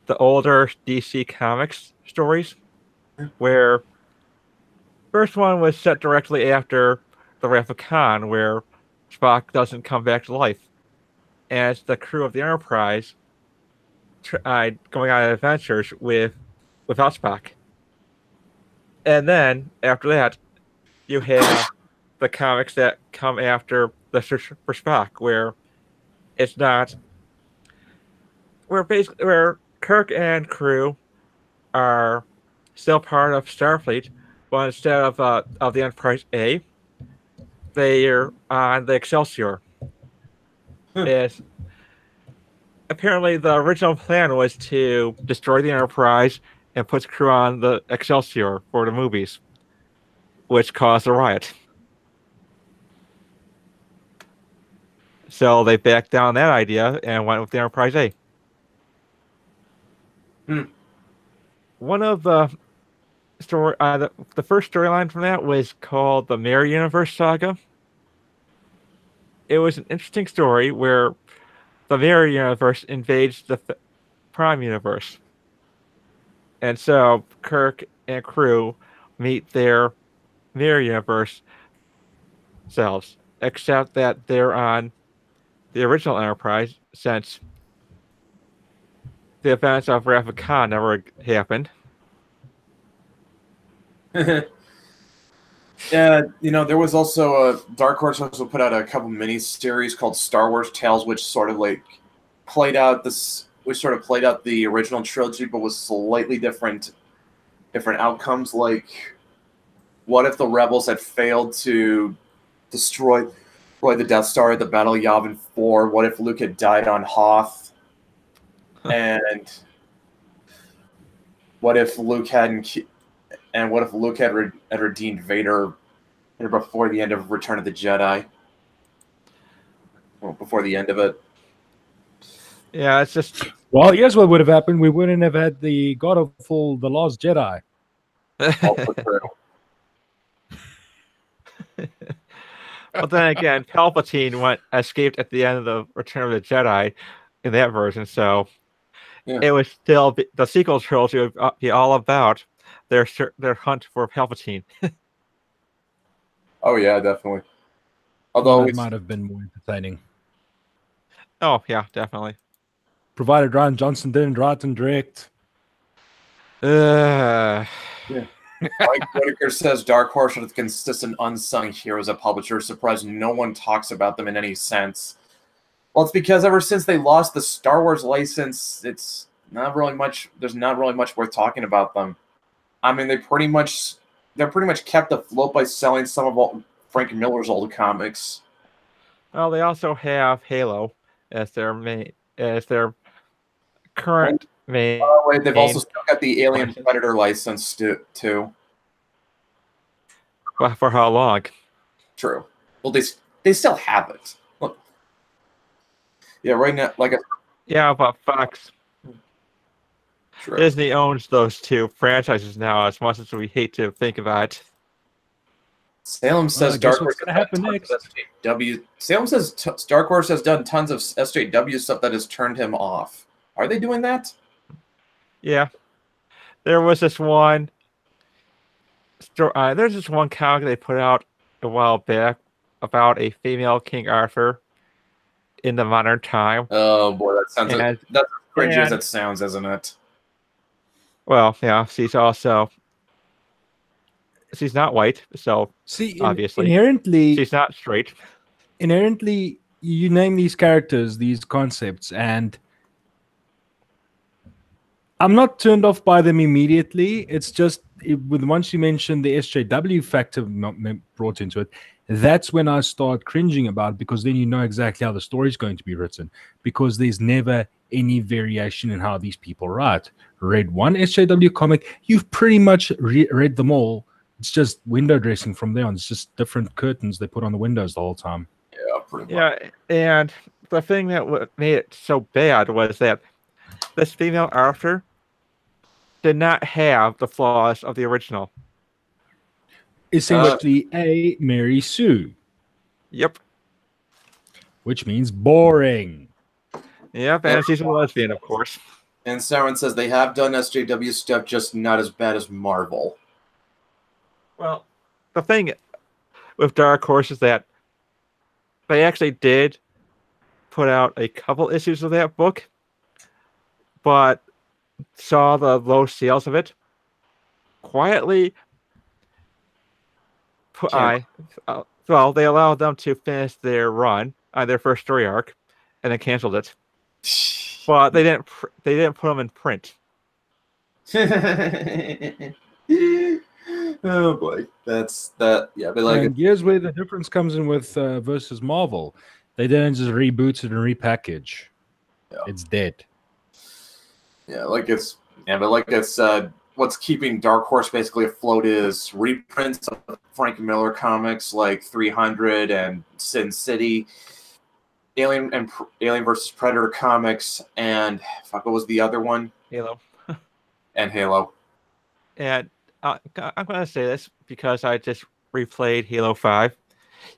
the older DC Comics stories, where first one was set directly after the Wrath of Khan, where Spock doesn't come back to life, as the crew of the Enterprise going on adventures without Spock. And then after that, you have the comics that come after the Search for Spock, where Kirk and crew are still part of Starfleet, but instead of the Enterprise A, they're on the Excelsior. Yes. Apparently, the original plan was to destroy the Enterprise and put the crew on the Excelsior for the movies, which caused a riot. So they backed down that idea and went with the Enterprise A. One of the the first storyline from that was called the Mirror Universe Saga. It was an interesting story where the Mirror Universe invades the Prime Universe. And so Kirk and crew meet their Mirror Universe selves, except that they're on the original Enterprise, since the events of Wrath of Khan never happened. Yeah, there was also Dark Horse also put out a couple mini-series called Star Wars Tales, which sort of played out the original trilogy, but was slightly different outcomes. Like, what if the Rebels had failed to destroy the Death Star at the Battle of Yavin 4? What if Luke had died on Hoth? And what if Luke had redeemed Vader before the end of Return of the Jedi? Well, before the end of it. Yeah, it's just... Well, here's what would have happened. We wouldn't have had the God of All, The Last Jedi. Also true. But then again, Palpatine escaped at the end of the Return of the Jedi in that version, so Yeah. it was still the sequel trilogy would be all about their hunt for Palpatine. Oh yeah, definitely. Although Although it it's, might have been more entertaining, Oh yeah, definitely. provided Ryan Johnson didn't write and direct. Uh, Mike Whitaker says Dark Horse are the consistent unsung heroes of publishers. Surprised no one talks about them in any sense. Well, it's because ever since they lost the Star Wars license, it's not really much. There's not really much worth talking about them. I mean, they're pretty much kept afloat by selling some of Frank Miller's old comics. well, they also have Halo as their current main. Oh wait, they've also main still got the Alien license. Predator license too. For how long? True. Well, they still have it. Look. Yeah, right now, Yeah, but Fox true. Disney owns those two franchises now, as much as we hate to think about it. Salem says I guess Dark Horse what's gonna happen next? SJW. Salem says Dark Horse has done tons of SJW stuff that has turned him off. Are they doing that? Yeah, there was this one. There's this one comic they put out a while back about a female King Arthur in the modern time. Oh boy, that sounds And- that's as cringy as and- it sounds, isn't it? Well, yeah, she's not white, so See, Obviously. inherently, she's not straight. you name these characters, these concepts, and I'm not turned off by them immediately. It's just once you mention the SJW factor brought into it, that's when I start cringing about it, because then you know exactly how the story's going to be written, because there's never any variation in how these people write. Read one SJW comic, you've pretty much read them all. It's just window dressing from there on. It's just different curtains they put on the windows the whole time. Yeah, pretty much. Yeah, and the thing that made it so bad was that this female Arthur did not have the flaws of the original. Essentially, a Mary Sue, Yep. which means boring. Yep, and she's a lesbian, of course. And Sauron says they have done SJW stuff, just not as bad as Marvel. Well, the thing with Dark Horse is that they actually did put out a couple issues of that book, but saw the low sales of it. Quietly, well, they allowed them to finish their run on their first story arc, and then canceled it. But they didn't put them in print. Oh boy, that's that. Yeah, they like And here's where the difference comes in with versus Marvel. They didn't just reboot it and repackage. Yeah. It's dead. Yeah, but like I said, what's keeping Dark Horse basically afloat is reprints of Frank Miller comics like 300 and Sin City, Alien versus Predator comics, and what was the other one? Halo. And Halo. And I'm going to say this because I just replayed Halo 5.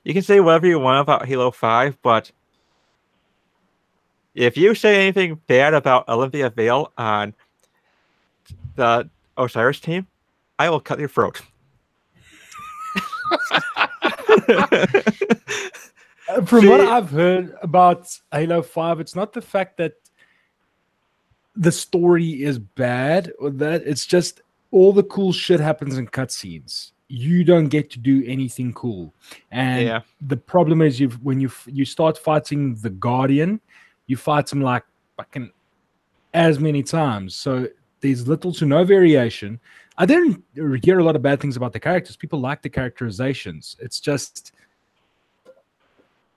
You can say whatever you want about Halo 5, but if you say anything bad about Olympia Vale on the Osiris team, I will cut your throat. From what I've heard about Halo 5, it's not the fact that the story is bad or that it's just all the cool shit happens in cutscenes. You don't get to do anything cool. And Yeah. the problem is when you start fighting the Guardian, you fight him like fucking as many times. So there's little to no variation. I didn't hear a lot of bad things about the characters. People like the characterizations. It's just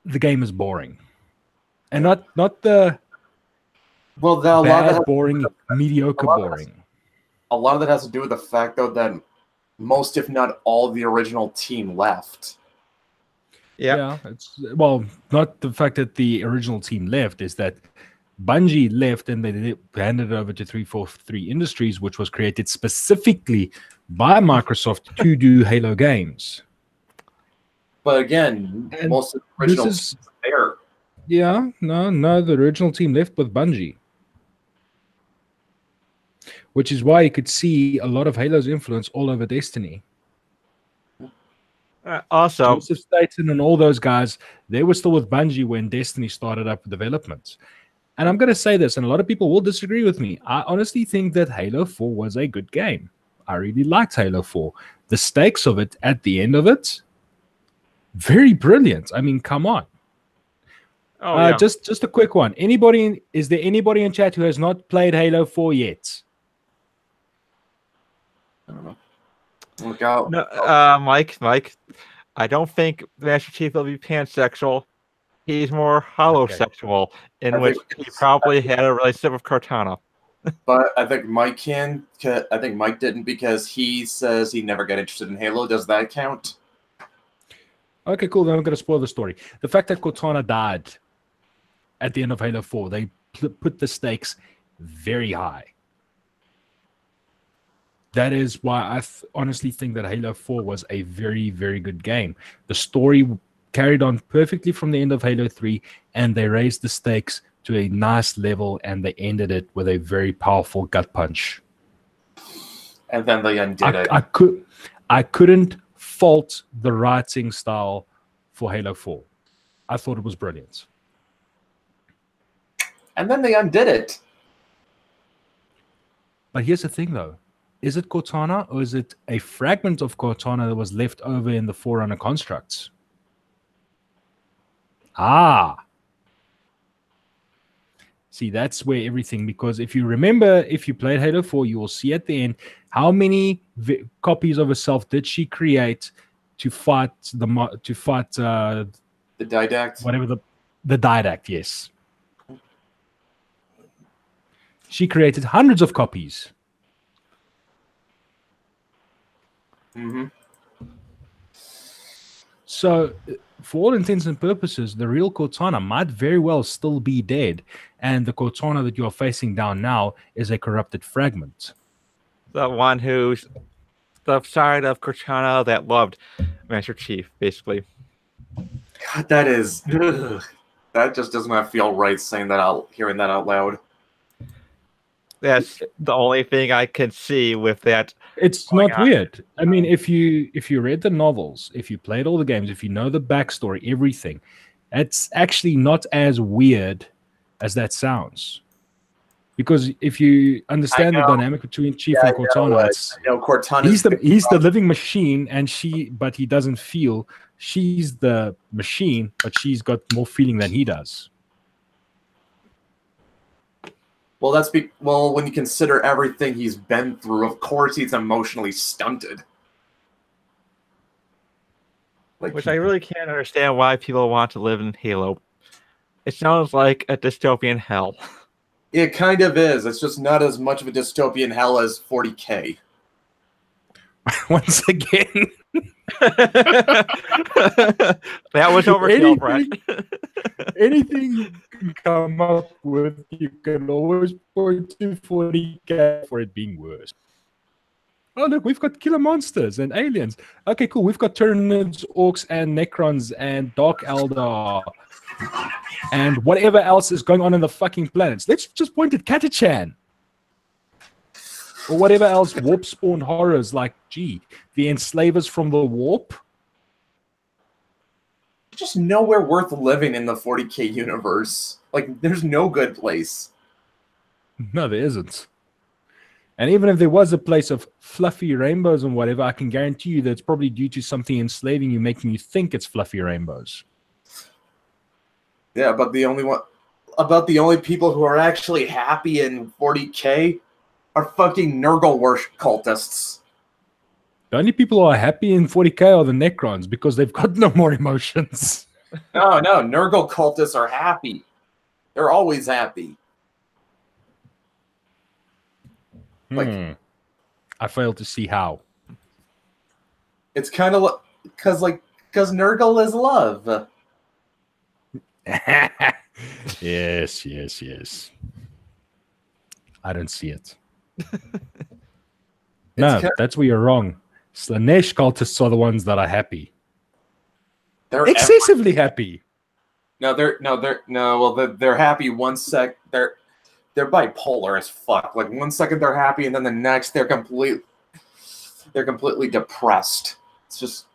the game is boring. And not the Well, a lot of bad that, boring, mediocre a lot of boring. a lot of that has to do with the fact, though, that most, if not all, of the original team left. Yeah. It's well, not the fact that the original team left, is that Bungie left and they handed it over to 343 Industries, which was created specifically by Microsoft to do Halo games. But again, And most of the original this is- teams there. Yeah, no, the original team left with Bungie. Which is why you could see a lot of Halo's influence all over Destiny. Also, Joseph Staten and all those guys, they were still with Bungie when Destiny started up development. And I'm going to say this, and a lot of people will disagree with me. I honestly think that Halo 4 was a good game. I really liked Halo 4. The stakes of it at the end of it, very brilliant. I mean, come on. Just a quick one. Is there anybody in chat who has not played Halo 4 yet? I don't know. Look out. No, Mike, I don't think Master Chief will be pansexual. He's more holosexual, in which he probably had a relationship with Cortana. But I think Mike can. I think Mike didn't because he says he never got interested in Halo. Does that count? Okay, cool. Then I'm going to spoil the story. The fact that Cortana died at the end of Halo 4, they put the stakes very high. That is why I honestly think that Halo 4 was a very, very good game. The story carried on perfectly from the end of Halo 3, and they raised the stakes to a nice level, and they ended it with a very powerful gut punch. And then they undid it. I couldn't fault the writing style for Halo 4. I thought it was brilliant. And then they undid it. But here's the thing, though. Is it Cortana, or is it a fragment of Cortana that was left over in the Forerunner constructs? See, that's where everything, because if you remember, if you played Halo 4, you will see at the end how many copies of herself did she create to fight the Didact. Whatever the Didact, yes. She created hundreds of copies. Mm-hmm. So, for all intents and purposes, the real Cortana might very well still be dead, and the Cortana that you are facing down now is a corrupted fragment. The one who's the side of Cortana that loved Master Chief, basically. God, that is... Ugh. That just does not feel right saying that hearing that out loud. That's the only thing I can see with that. It's not weird. I mean, if you read the novels, if you played all the games, if you know the backstory, everything, it's actually not as weird as that sounds. Because if you understand the dynamic between Chief and Cortana, he's the living machine, but he doesn't feel. She's the machine, but she's got more feeling than he does. Well, when you consider everything he's been through, of course he's emotionally stunted. Which I really can't understand why people want to live in Halo. It sounds like a dystopian hell. It kind of is. It's just not as much of a dystopian hell as 40K. Once again. That was overkill, Brett. Anything you can come up with, you can always point to 40K for it being worse. Oh, look, we've got killer monsters and aliens. Okay, cool. We've got Tyranids, Orcs, and Necrons, and Dark Eldar, and whatever else is going on in the fucking planets. Let's just point at Catachan. Or whatever else warp-spawned horrors like, the enslavers from the warp. Just nowhere worth living in the 40K universe. Like, there's no good place. No, there isn't. And even if there was a place of fluffy rainbows and whatever, I can guarantee you that it's probably due to something enslaving you, making you think it's fluffy rainbows. Yeah, but the only people who are actually happy in 40K are fucking Nurgle worship cultists. The only people who are happy in 40K are the Necrons because they've got no more emotions. No, Nurgle cultists are happy. They're always happy. Like, I fail to see how. It's kind of because Nurgle is love. Yes, yes, yes. I don't see it. No, that's where you're wrong. Slanesh cultists are the ones that are happy. They're Excessively happy. No, they're happy one sec. They're bipolar as fuck. Like 1 second they're happy, and then the next they're completely depressed. It's just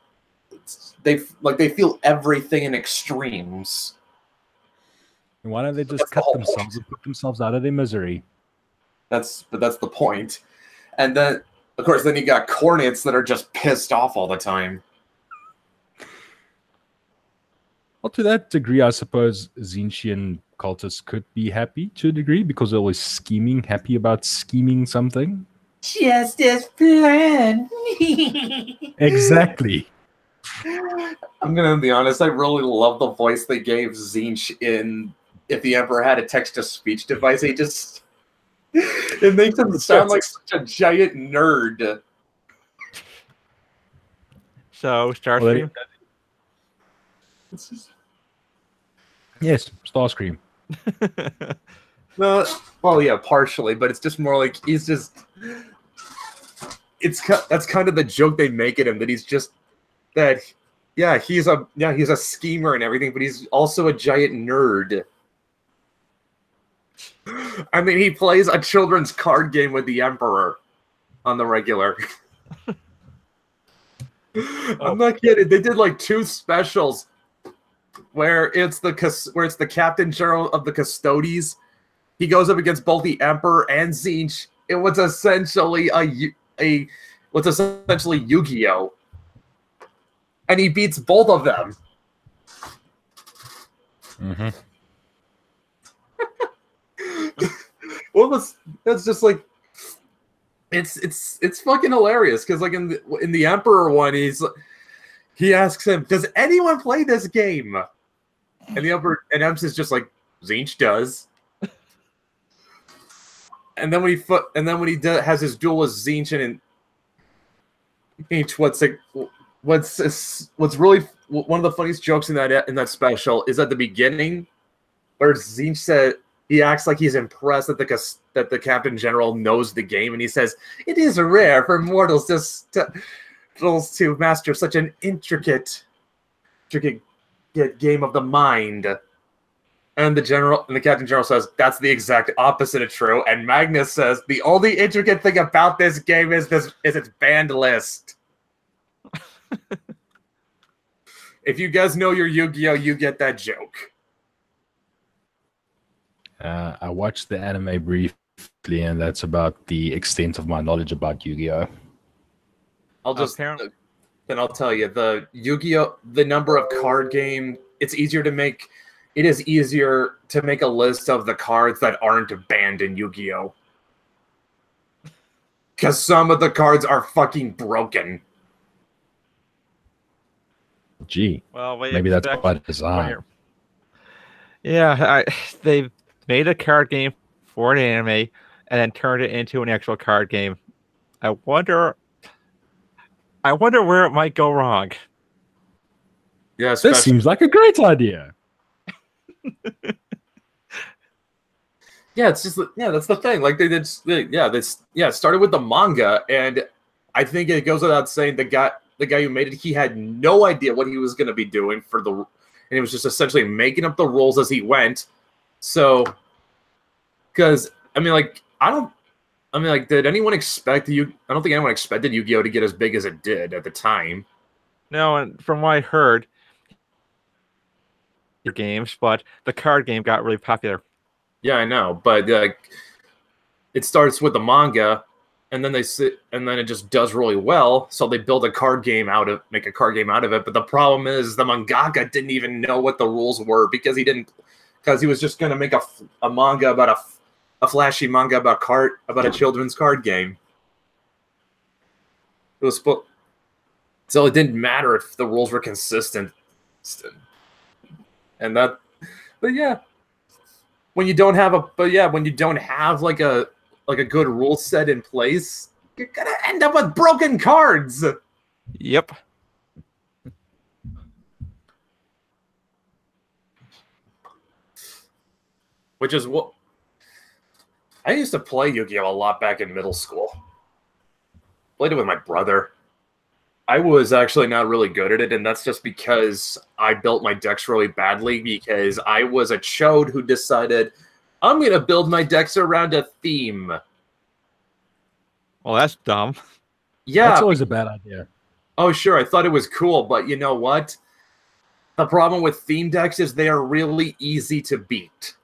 they feel everything in extremes. And why don't they just cut themselves and put themselves out of their misery? That's the point. And then, of course, then you got Cornets that are just pissed off all the time. Well, to that degree, I suppose Tzeentchian cultists could be happy to a degree because they're always scheming, happy about scheming something. Justice plan. Exactly. I'm gonna be honest. I really love the voice they gave Tzeentch in "If the Emperor Had a Text-to-Speech Device." It makes him sound like such a giant nerd. So, Starscream? Yes, Starscream. No, well, yeah, partially, but it's just more like he's just. That's kind of the joke they make at him, that he's just that. Yeah, he's a schemer and everything, but he's also a giant nerd. I mean, he plays a children's card game with the Emperor on the regular. I'm not kidding. They did like 2 specials where it's the Captain General of the Custodes. He goes up against both the Emperor and Tzeentch. It was essentially Yu-Gi-Oh, and he beats both of them. Mm-hmm. That's just like it's fucking hilarious, because like in the Emperor one, he asks him, "Does anyone play this game?" And the Emperor and Emps is just like, "Tzeentch does." And then when he has his duel with Tzeentch and what's really one of the funniest jokes in that special is at the beginning, where Tzeentch said, he acts like he's impressed that the Captain General knows the game, and he says, "It is rare for mortals to master such an intricate game of the mind." And the Captain General says, "That's the exact opposite of true." And Magnus says, "The only intricate thing about this game is its banned list." If you guys know your Yu-Gi-Oh, you get that joke. I watched the anime briefly, and that's about the extent of my knowledge about Yu-Gi-Oh. I'll tell you, the Yu-Gi-Oh, the number of card game, it is easier to make a list of the cards that aren't banned in Yu-Gi-Oh, because some of the cards are fucking broken. Gee, well, maybe that's by design. Yeah, they made a card game for an anime and then turned it into an actual card game. I wonder where it might go wrong. Yeah, this seems like a great idea. Yeah, it's just that's the thing. Like it started with the manga, and I think it goes without saying the guy who made it, he had no idea what he was going to be doing and he was just essentially making up the rules as he went. So, because did anyone expect I don't think anyone expected Yu-Gi-Oh to get as big as it did at the time. No, and from what I heard, the games, but the card game got really popular. Yeah, I know, but it starts with the manga, and then it just does really well. So they build make a card game out of it. But the problem is the mangaka didn't even know what the rules were, because he was just going to make a manga about a flashy manga about a children's card game. So it didn't matter if the rules were consistent, but yeah. When you don't have like a good rule set in place, you're gonna end up with broken cards. Yep. which is what I used to play Yu-Gi-Oh! A lot back in middle school. Played it with my brother. I was actually not really good at it, and that's just because I built my decks really badly because I was a chode who decided, I'm going to build my decks around a theme. Well, that's dumb. Yeah. That's always a bad idea. Oh, sure, I thought it was cool, but you know what? The problem with theme decks is they are really easy to beat.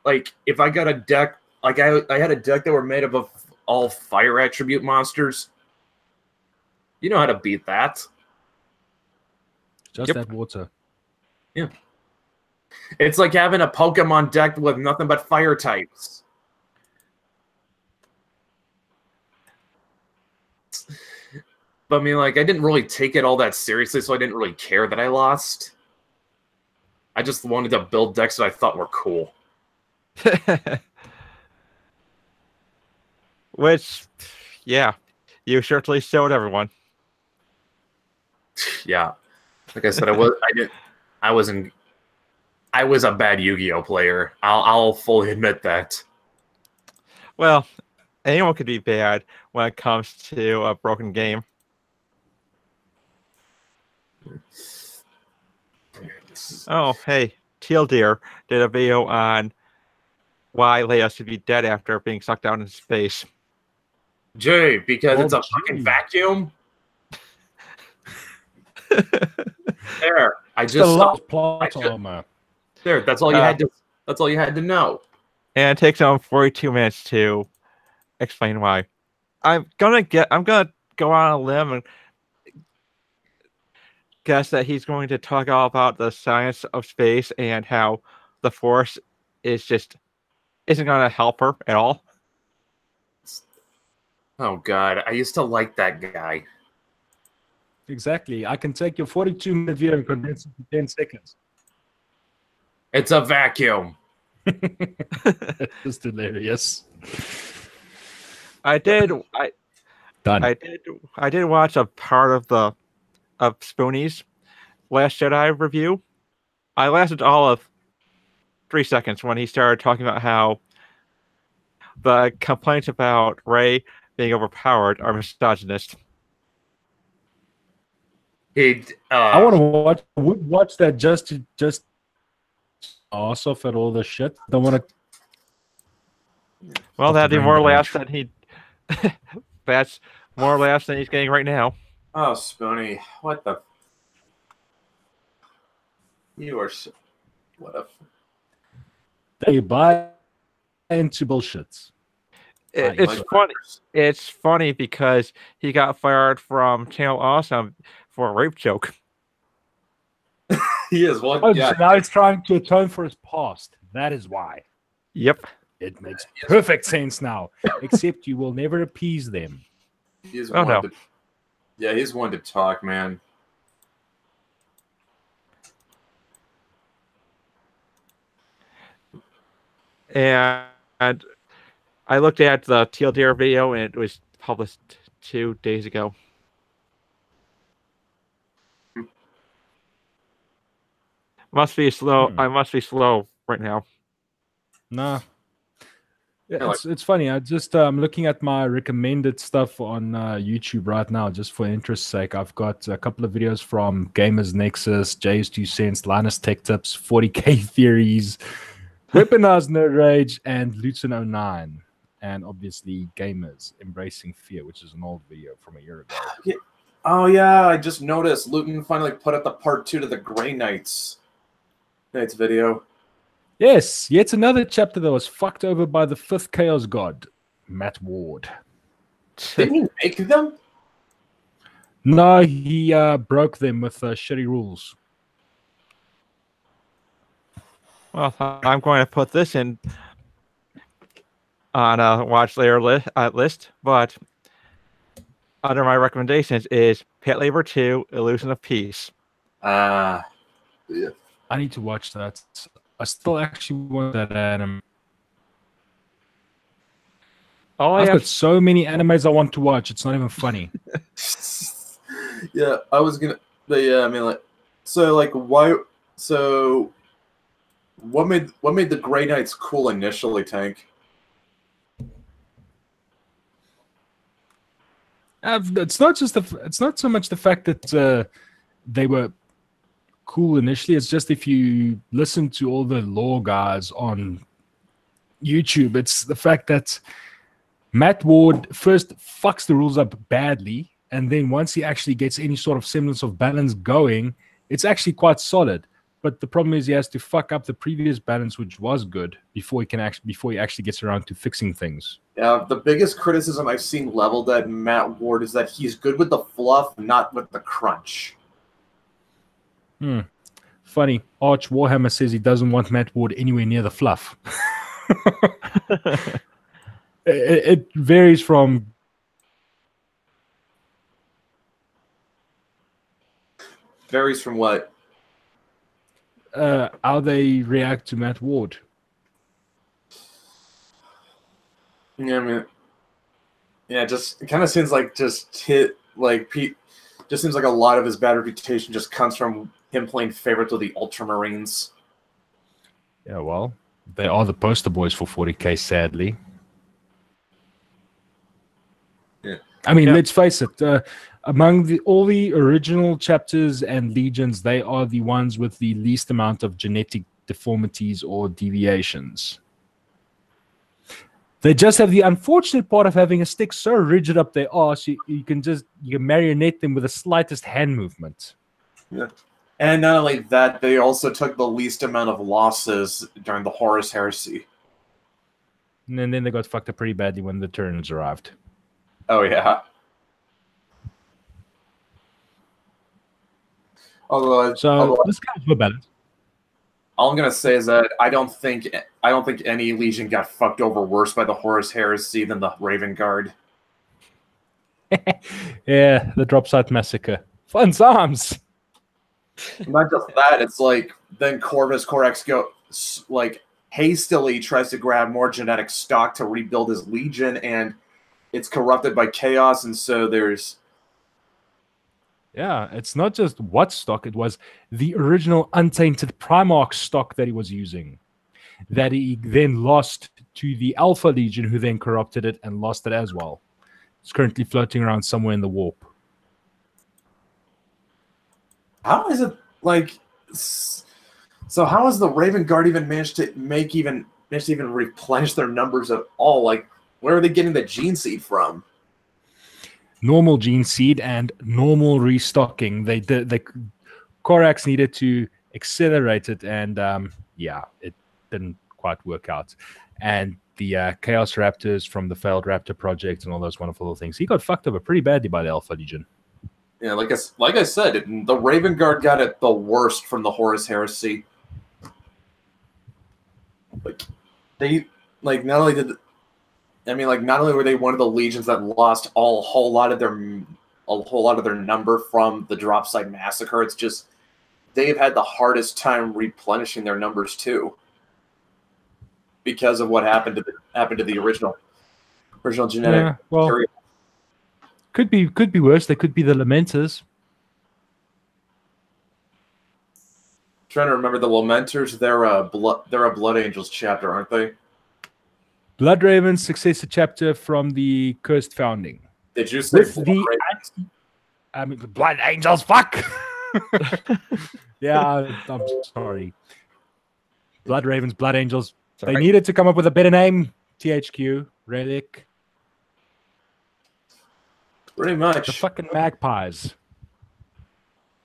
Like, if I got a deck, like I had a deck that were made up of all fire attribute monsters. You know how to beat that. Just add water. Yeah. It's like having a Pokemon deck with nothing but fire types. But I mean, like, I didn't really take it all that seriously, so I didn't really care that I lost. I just wanted to build decks that I thought were cool. Which, yeah, you certainly showed everyone. Yeah, like I said, I was a bad Yu-Gi-Oh player. I'll fully admit that. Well, anyone could be bad when it comes to a broken game. Oh, hey, Teal Deer did a video on why Leia should be dead after being sucked down into space. Jay, because it's a gee. fucking vacuum. There, I It's the just last plot armor. there. That's all you had to. That's all you had to know. And it takes him 42 minutes to explain why. I'm gonna go on a limb and guess that he's going to talk all about the science of space and how the Force isn't gonna help her at all. Oh God, I used to like that guy. Exactly. I can take your 42-minute video and condense it to 10 seconds. It's a vacuum. It's just hilarious. I did Done. I did watch a part of Spoonie's Last Jedi review. I lasted all of 3 seconds when he started talking about how the complaints about Rey being overpowered are misogynist. I want to watch that just ass off at all the shit. Don't want to. Well, that'd be more laughs than he. That's more laughs than he's getting right now. Oh, Spoony, what the? You are so... What a... They buy into bullshits. It's funny. It's funny because he got fired from Channel Awesome for a rape joke. He is one. Oh, Yeah. so now he's trying to atone for his past. That is why. Yep. It makes perfect sense now. Except you will never appease them. He's Oh, one no. to... Yeah, he's one to talk, man. And I looked at the Teal Deer video, and it was published 2 days ago. Must be slow. I must be slow right now. Nah. It's funny. I just looking at my recommended stuff on YouTube right now, just for interest's sake. I've got a couple of videos from Gamers Nexus, Jay's 2 Cents, Linus Tech Tips, 40K Theories, Weaponized Nerd Rage, and Luton 09. And obviously Gamers Embracing Fear, which is an old video from a year ago. Yeah. Oh yeah, I just noticed Luton finally put up the part 2 to the Grey Knights video. Yes, yet another chapter that was fucked over by the 5th Chaos God, Matt Ward. Didn't he make them? No, he broke them with shitty rules. Well, I'm going to put this in on a watch later list, but under my recommendations is Pet Labor 2, Illusion of Peace. Yeah. I need to watch that. I still actually want that anime. I've got so many animes I want to watch. It's not even funny. Yeah, I was gonna. But yeah, I mean, like, so like, why? So What made the Grey Knights cool initially, Tank? It's not so much the fact that they were cool initially. It's just if you listen to all the lore guys on YouTube, it's the fact that Matt Ward first fucks the rules up badly, and then once he actually gets any sort of semblance of balance going, it's actually quite solid. But the problem is he has to fuck up the previous balance, which was good, before he actually gets around to fixing things. Yeah, the biggest criticism I've seen leveled at Matt Ward is that he's good with the fluff, not with the crunch. Funny. Arch Warhammer says he doesn't want Matt Ward anywhere near the fluff. It varies from... Varies from what? How they react to Matt Ward. Yeah, I mean, yeah, it kind of seems like just seems like a lot of his bad reputation just comes from him playing favorites with the Ultramarines. Yeah, well, they are the poster boys for 40k, sadly. Yeah. I mean, let's face it. Among all the original chapters and legions, they are the ones with the least amount of genetic deformities or deviations. They just have the unfortunate part of having a stick so rigid up their arse, you can marionette them with the slightest hand movement. Yeah. And not only that, they also took the least amount of losses during the Horus Heresy. And then they got fucked up pretty badly when the Tyranids arrived. Oh, yeah. This guy's for balance. All I'm gonna say is that I don't think any legion got fucked over worse by the Horus Heresy than the Raven Guard. Yeah, the drop site massacre. Fun times. Not just that, it's like then Corvus Corax hastily tries to grab more genetic stock to rebuild his legion, and it's corrupted by chaos, and so there's... Yeah, it's not just what stock, it was the original untainted Primarch stock that he was using, that he then lost to the Alpha Legion, who then corrupted it and lost it as well. It's currently floating around somewhere in the warp. How is it like? So how has the Raven Guard even managed to even replenish their numbers at all? Like, where are they getting the gene seed from? Normal gene seed and normal restocking. Corax needed to accelerate it, and it didn't quite work out. And the Chaos Raptors from the failed Raptor project and all those wonderful little things, he got fucked over pretty badly by the Alpha Legion. Yeah, like I said, the Raven Guard got it the worst from the Horus Heresy. Not only were they one of the legions that lost a whole lot of their number from the Drop Site Massacre, it's just they've had the hardest time replenishing their numbers too, because of what happened to the original genetic material. Could be worse. They could be the Lamenters. Trying to remember the Lamenters. They're a Blood Angels chapter, aren't they? Blood Ravens successor chapter from the Cursed Founding. Did you say the Blood Angels? Fuck. Yeah, I'm sorry. Blood Ravens, Blood Angels. Sorry. They needed to come up with a better name. THQ, Relic. Pretty much. The fucking Magpies.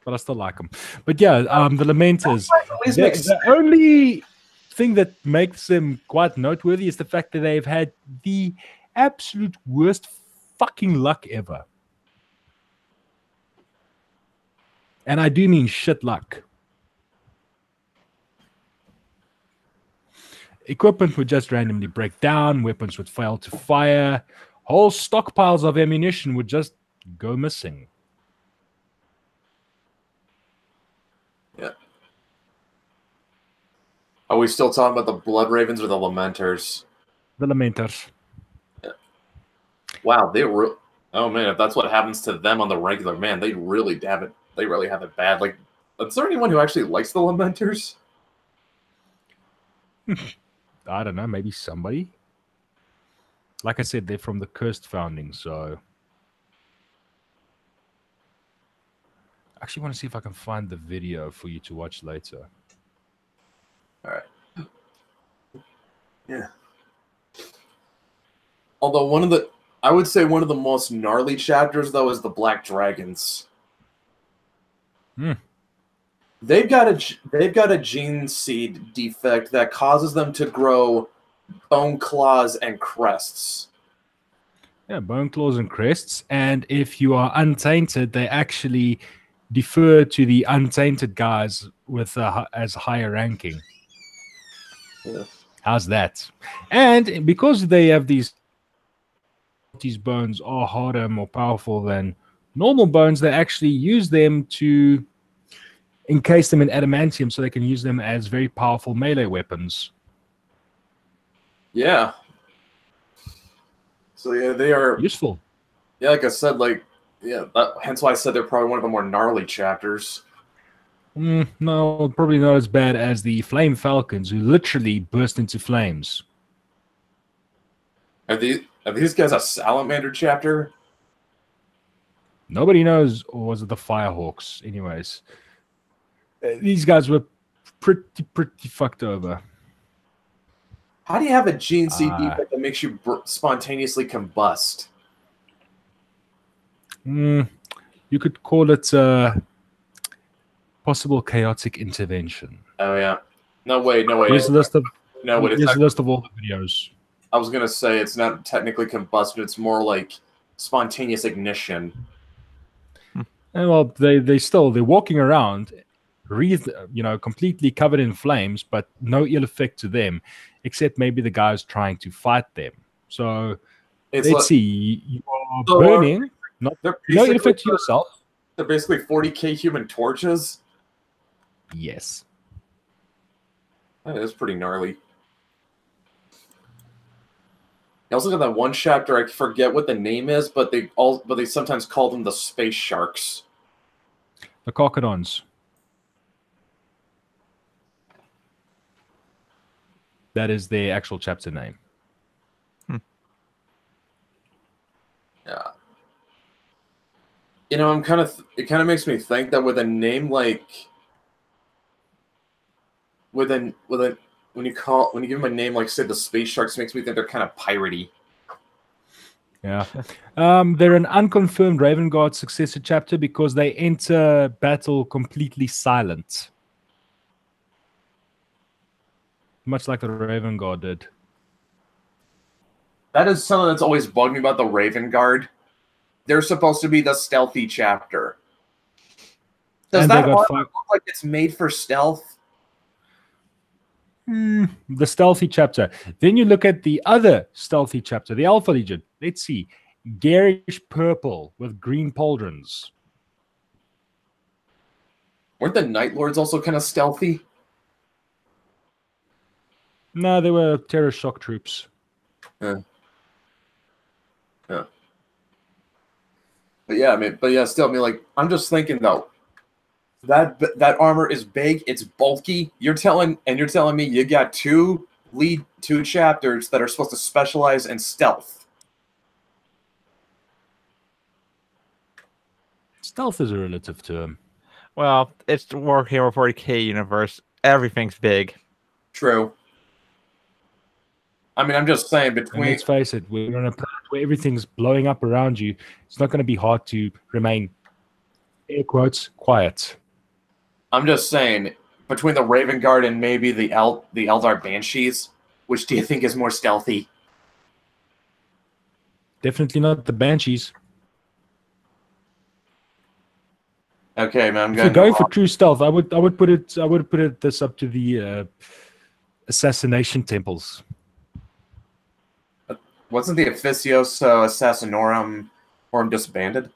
But I still like them. But yeah, the Lamenters. The only thing that makes them quite noteworthy is the fact that they've had the absolute worst fucking luck ever. And I do mean shit luck. Equipment would just randomly break down, weapons would fail to fire, whole stockpiles of ammunition would just go missing. Yeah. Are we still talking about the Blood Ravens or the Lamenters? The Lamenters. Yeah. Wow, oh man, if that's what happens to them on the regular, man, they really have it bad. Like, is there anyone who actually likes the Lamenters? I don't know, maybe somebody. Like I said, they're from the Cursed Founding, so I actually want to see if I can find the video for you to watch later. All right. Yeah. Although I would say one of the most gnarly chapters though is the Black Dragons. Hmm. They've got a gene seed defect that causes them to grow bone claws and crests. Yeah, bone claws and crests. And if you are untainted, they actually defer to the untainted guys with as higher ranking. Yeah. How's that? And because they have these bones are harder, more powerful than normal bones, they actually use them to encase them in adamantium so they can use them as very powerful melee weapons. Yeah. So yeah, they are useful. Yeah, like I said, hence why I said they're probably one of the more gnarly chapters. No, probably not as bad as the Flame Falcons, who literally burst into flames. Are these guys a salamander chapter? Nobody knows, or was it the Firehawks? Anyways, these guys were pretty fucked over. How do you have a gene seed defect that makes you spontaneously combust? You could call it possible chaotic intervention. Oh yeah. No way. Here's a list of here's a list of all the videos. I was gonna say it's not technically combustion; it's more like spontaneous ignition. And well, they're walking around, completely covered in flames, but no ill effect to them, except maybe the guys trying to fight them. So let's see, you are burning, no ill effect to yourself. They're basically 40k Human Torches. Yes, that is pretty gnarly. I also got that one chapter. I forget what the name is, but they sometimes call them the Space Sharks. The Cocodons. That is their actual chapter name. Yeah. You know, it kind of makes me think that with a name like when you give them a name like say the Space Sharks, makes me think they're kind of piratey. Yeah. They're an unconfirmed Raven Guard successor chapter because they enter battle completely silent. Much like the Raven Guard did. That is something that's always bugged me about the Raven Guard. They're supposed to be the stealthy chapter. Does that look like it's made for stealth? The stealthy chapter. Then you look at the other stealthy chapter, the Alpha Legion. Let's see. Garish purple with green pauldrons. Weren't the Night Lords also kind of stealthy? No, they were terror shock troops. Yeah. Still, I'm just thinking though, that armor is big, it's bulky. You're telling me you got two chapters that are supposed to specialize in stealth. Stealth is a relative term. Well, it's the Warhammer 40k universe. Everything's big. True. I mean, I'm just saying let's face it, we're on a planet where everything's blowing up around you. It's not going to be hard to remain, air quotes, quiet. I'm just saying, between the Raven Guard and maybe the Eldar Banshees, which do you think is more stealthy? Definitely not the Banshees. Okay, man. If you're going for true stealth, I would put it this up to the assassination temples. Wasn't the Officios Assassinorum Forum disbanded?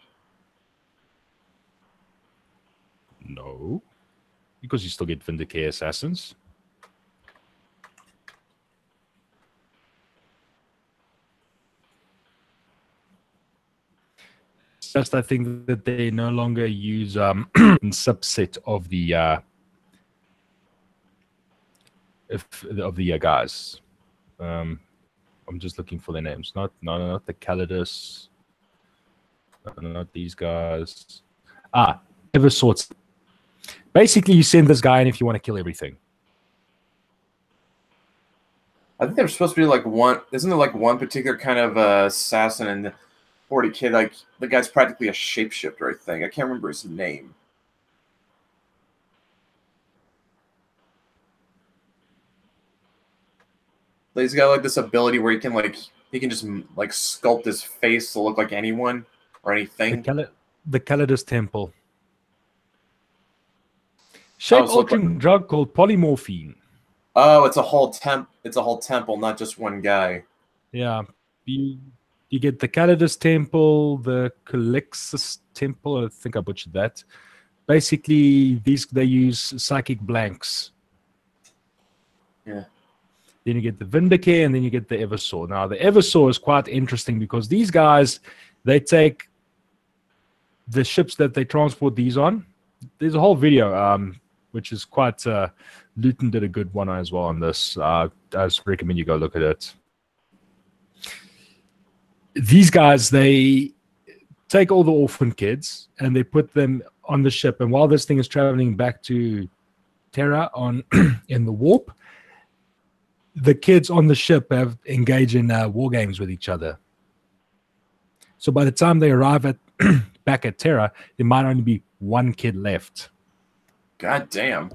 No, because you still get Vindicare assassins. It's just I think that they no longer use subset of the of the guys. I'm just looking for their names. Not the Calidus. Not these guys. Eversorts. Basically, you send this guy in if you want to kill everything. I think there's supposed to be like one. Isn't there like one particular kind of assassin in 40K? Like the guy's practically a shapeshifter. I think I can't remember his name. But he's got like this ability where he can just like sculpt his face to look like anyone or anything. The Calidus Temple. Shape-altering drug called polymorphine. Oh, it's a whole temple, not just one guy. Yeah, you get the Calidus Temple, the Calixus Temple. I think I butchered that. Basically, they use psychic blanks. Yeah. Then you get the Vindicare, and then you get the Eversaw. Now, the Eversaw is quite interesting because these guys, they take the ships that they transport these on. There's a whole video, which is quite... Luton did a good one as well on this. I just recommend you go look at it. These guys, they take all the orphan kids and they put them on the ship. And while this thing is traveling back to Terra in the warp, the kids on the ship have engaged in war games with each other. So by the time they arrive back at Terra, there might only be one kid left. God damn.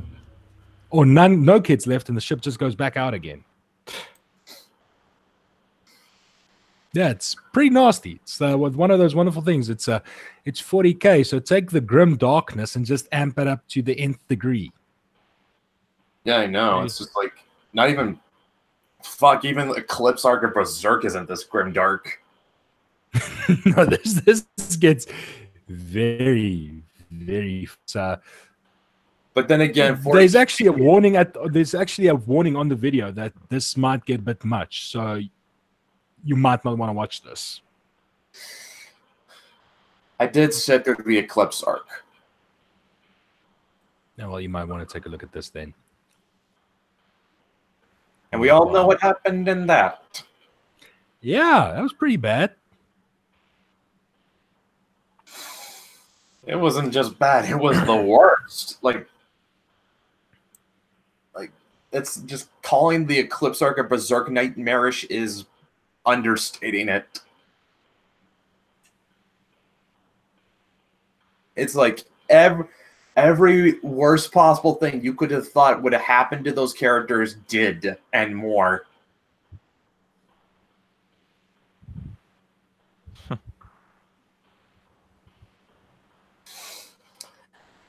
Or no kids left, and the ship just goes back out again. Yeah, it's pretty nasty. It's one of those wonderful things. It's 40K, so take the grim darkness and just amp it up to the nth degree. Yeah, I know. It's just like not even even Eclipse Arc or Berserk isn't this grim dark. No, this gets very, very. But then again, there's actually a warning on the video that this might get a bit much, so you might not want to watch this. I did sit through the Eclipse Arc. Yeah, well, you might want to take a look at this then. And we all know what happened in that. Yeah, that was pretty bad. It wasn't just bad; it was the worst. Like it's just calling the Eclipse Arc a Berserk nightmarish is understating it. It's like every worst possible thing you could have thought would have happened to those characters did, and more.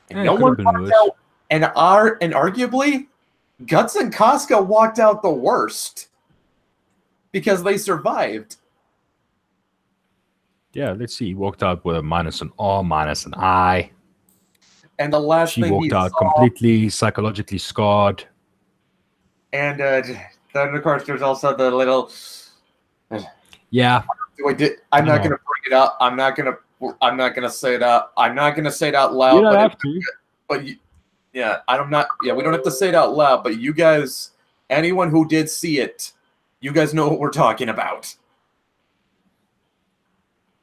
And no one walked out, and arguably, Guts and Casca walked out the worst because they survived. Yeah, let's see. He walked out with a minus an R, minus an I. And the last she thing walked out completely psychologically scarred. And then, of course, there's also the little. Yeah. I'm not going to bring it up. I'm not going to say it out. I'm not going to say it out loud. You don't have to. But yeah, I'm not. Yeah, we don't have to say it out loud. But you guys, anyone who did see it, you guys know what we're talking about.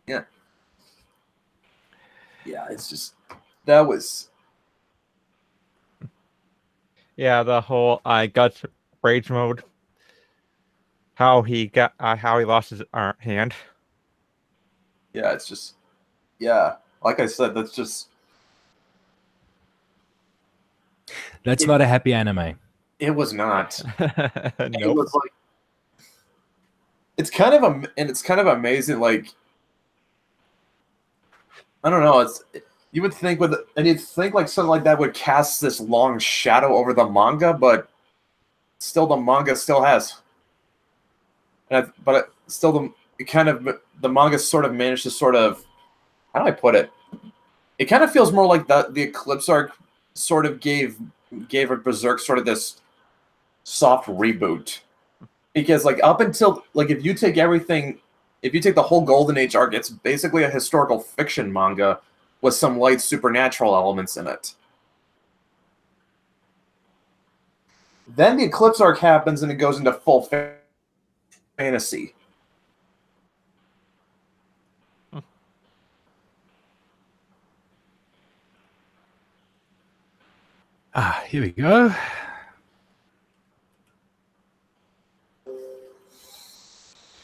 Yeah. Yeah, it's just that was. Yeah, the whole Guts rage mode. How he lost his hand. Yeah, it's just. Yeah, like I said, that's just. That's not a happy anime. It was not. Nope. It was like. It's kind of amazing. Like, I don't know. You would think you'd think like something like that would cast this long shadow over the manga, but still the manga still has. The manga sort of managed to sort of, how do I put it? It kind of feels more like the Eclipse Arc sort of gave a Berserk sort of this soft reboot. Because like up until like if you take the whole Golden Age arc, it's basically a historical fiction manga with some light supernatural elements in it. Then the Eclipse arc happens and it goes into full fantasy. Here we go.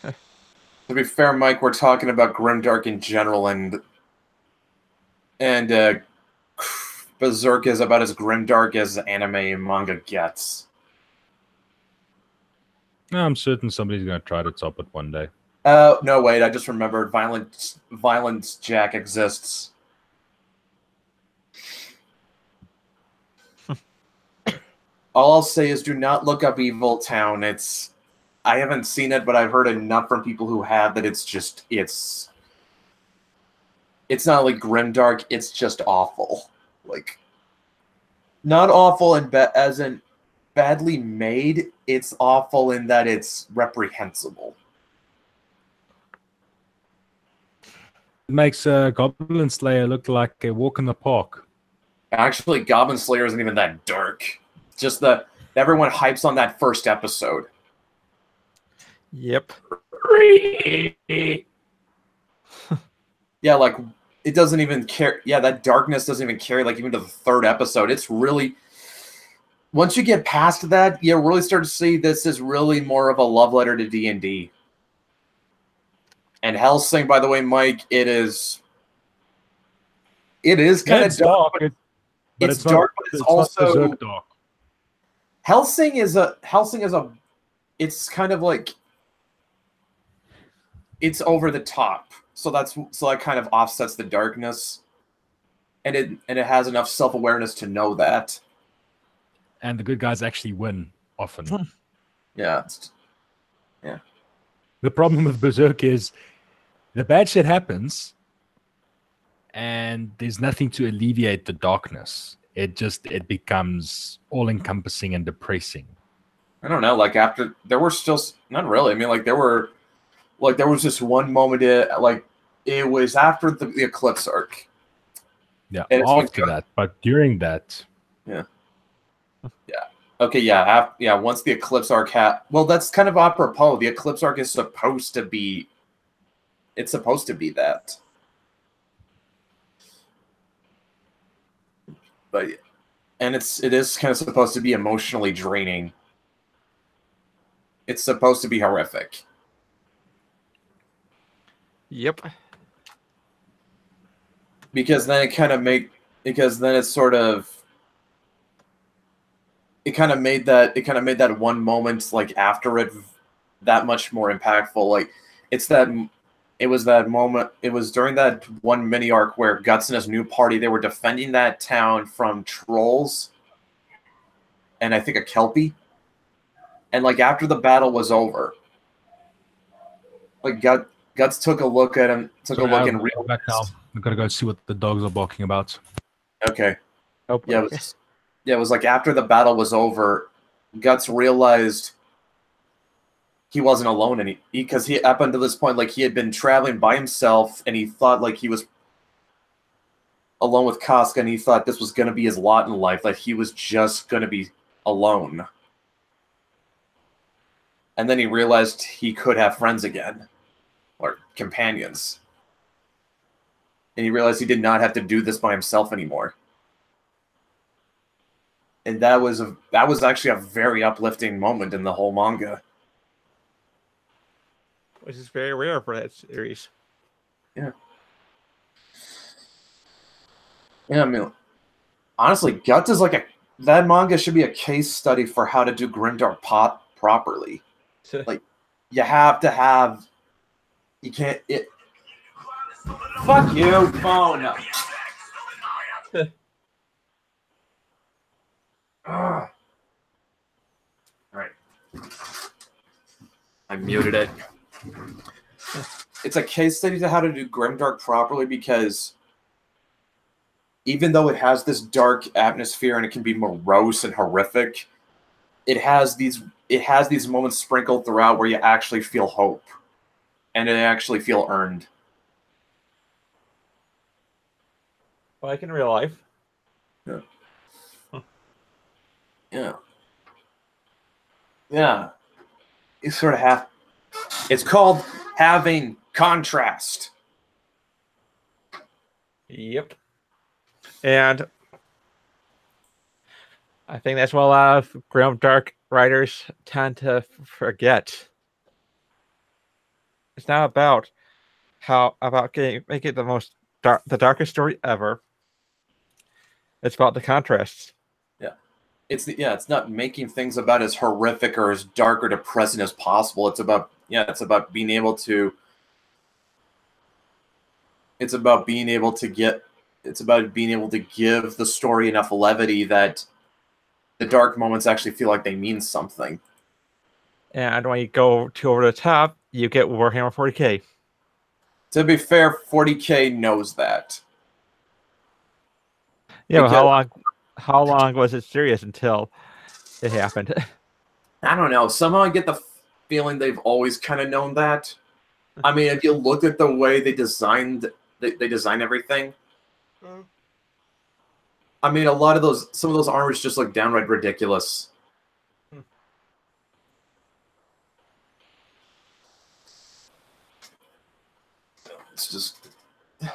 To be fair, Mike, we're talking about Grimdark in general, and Berserk is about as grimdark as anime and manga gets. I'm certain somebody's going to try to top it one day. No, wait, I just remembered Violence Jack exists. All I'll say is do not look up Evil Town. I haven't seen it, but I've heard enough from people who have that it's not like grimdark, it's just awful. Like, not awful as in badly made, it's awful in that it's reprehensible. It makes Goblin Slayer look like a walk in the park. Actually, Goblin Slayer isn't even that dark. Just that everyone hypes on that first episode. Yep. Yeah, like, it doesn't even care. Yeah, that darkness doesn't even carry, like, even to the third episode. It's really... Once you get past that, you really start to see this is really more of a love letter to D&D. And Hellsing, by the way, Mike, it is kind of dark. But It's dark, but it's also... Berserk dark. Hellsing is a... It's kind of like... It's over the top. So that kind of offsets the darkness. And it has enough self-awareness to know that. And the good guys actually win often. Yeah. The problem with Berserk is the bad shit happens and there's nothing to alleviate the darkness. It becomes all-encompassing and depressing. I don't know, like after there were still not really. I mean, like there was just one moment it was after the Eclipse arc. Yeah, after that, but during that. Yeah. Yeah. Okay, yeah. Once the Eclipse arc well, that's kind of apropos. The Eclipse arc is supposed to be that. But and it is kind of supposed to be emotionally draining. It's supposed to be horrific. Yep. Because then it kind of made that one moment like after it that much more impactful. Like it was that moment. It was during that one mini arc where Guts and his new party, they were defending that town from trolls and I think a Kelpie. And like after the battle was over, like Guts took a look at him, and realized. Back now. I'm gonna go see what the dogs are barking about. Okay. Oh, yeah, it was like after the battle was over, Guts realized he wasn't alone because he up until this point, like he had been traveling by himself, and he thought like he was alone with Casca, and he thought this was gonna be his lot in life, like he was just gonna be alone. And then he realized he could have friends again, or companions. And he realized he did not have to do this by himself anymore. And that was actually a very uplifting moment in the whole manga. Which is very rare for that series. Yeah. Yeah, I mean, honestly, Guts is that manga should be a case study for how to do grimdark properly. Like, you have to have... You can't... Fuck you, phone! Alright. I muted it. It's a case study to how to do grimdark properly because even though it has this dark atmosphere and it can be morose and horrific, it has these moments sprinkled throughout where you actually feel hope. And it actually feel earned. Like in real life. Yeah. Yeah. Yeah, you sort of have. It's called having contrast. Yep. And I think that's what a lot of grim dark writers tend to forget. It's not about making the darkest story ever. It's about the contrasts. Yeah, it's not making things about as horrific or as dark or depressing as possible. It's about being able to. It's about being able to get. It's about being able to give the story enough levity that the dark moments actually feel like they mean something. And when you go too over the top, you get Warhammer 40K. To be fair, 40K knows that. Yeah, but how long was it serious until it happened? I don't know. Somehow I get the feeling they've always kind of known that. I mean, if you look at the way they design everything, I mean, some of those armors just look downright ridiculous. It's just, yeah.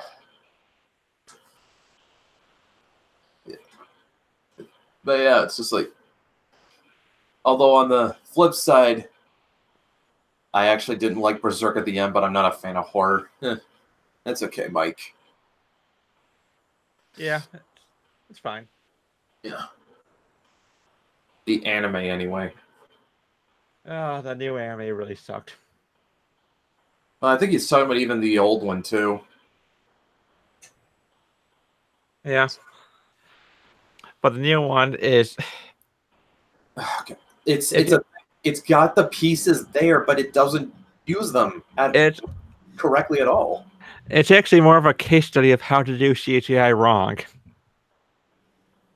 But yeah, it's just like. Although on the flip side, I actually didn't like Berserk at the end, but I'm not a fan of horror. That's okay, Mike. Yeah, it's fine. Yeah. The anime, anyway. Oh, the new anime really sucked. Well, I think he's talking about even the old one, too. Yeah. But the new one is... Okay. It's got the pieces there, but it doesn't use them correctly at all. It's actually more of a case study of how to do CGI wrong.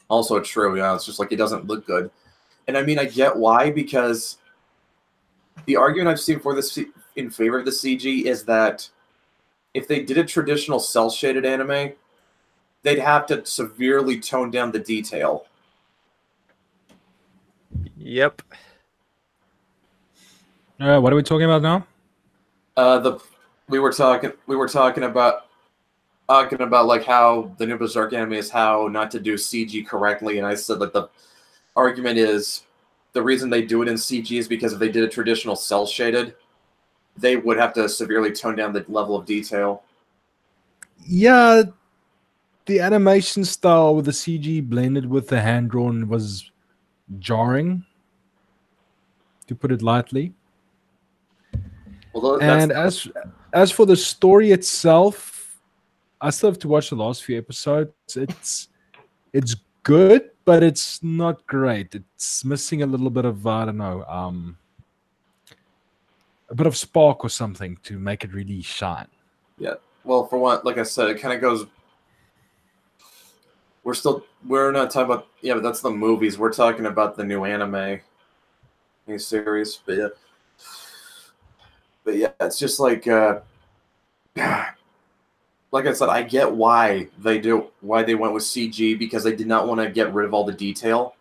Also true, yeah. It's just like it doesn't look good. And I mean, I get why, because the argument I've seen for this in favor of the CG is that if they did a traditional cel-shaded anime, they'd have to severely tone down the detail. Yep. What are we talking about now? We were talking about like how the new Berserk anime is how not to do CG correctly, and I said that the argument is the reason they do it in CG is because if they did a traditional cel shaded, they would have to severely tone down the level of detail. Yeah, the animation style with the CG blended with the hand drawn was jarring, to put it lightly. Well, and as for the story itself, I still have to watch the last few episodes. It's good, but it's not great. It's missing a little bit of I don't know, a bit of spark or something to make it really shine. Yeah. Well, for one, like I said, it kind of goes. We're not talking about but that's the movies. We're talking about the new anime series, but yeah, it's just like like I said, I get why they went with CG, because they did not want to get rid of all the detail.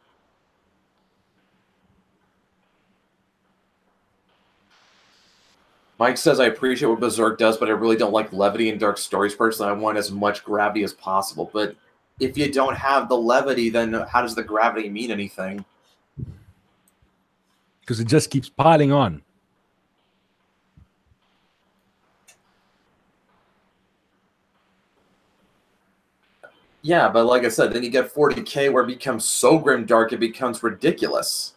Mike says, I appreciate what Berserk does, but I really don't like levity in dark stories personally. I want as much gravity as possible. But if you don't have the levity, then how does the gravity mean anything? Because it just keeps piling on. Yeah, but like I said, then you get 40K where it becomes so grimdark it becomes ridiculous.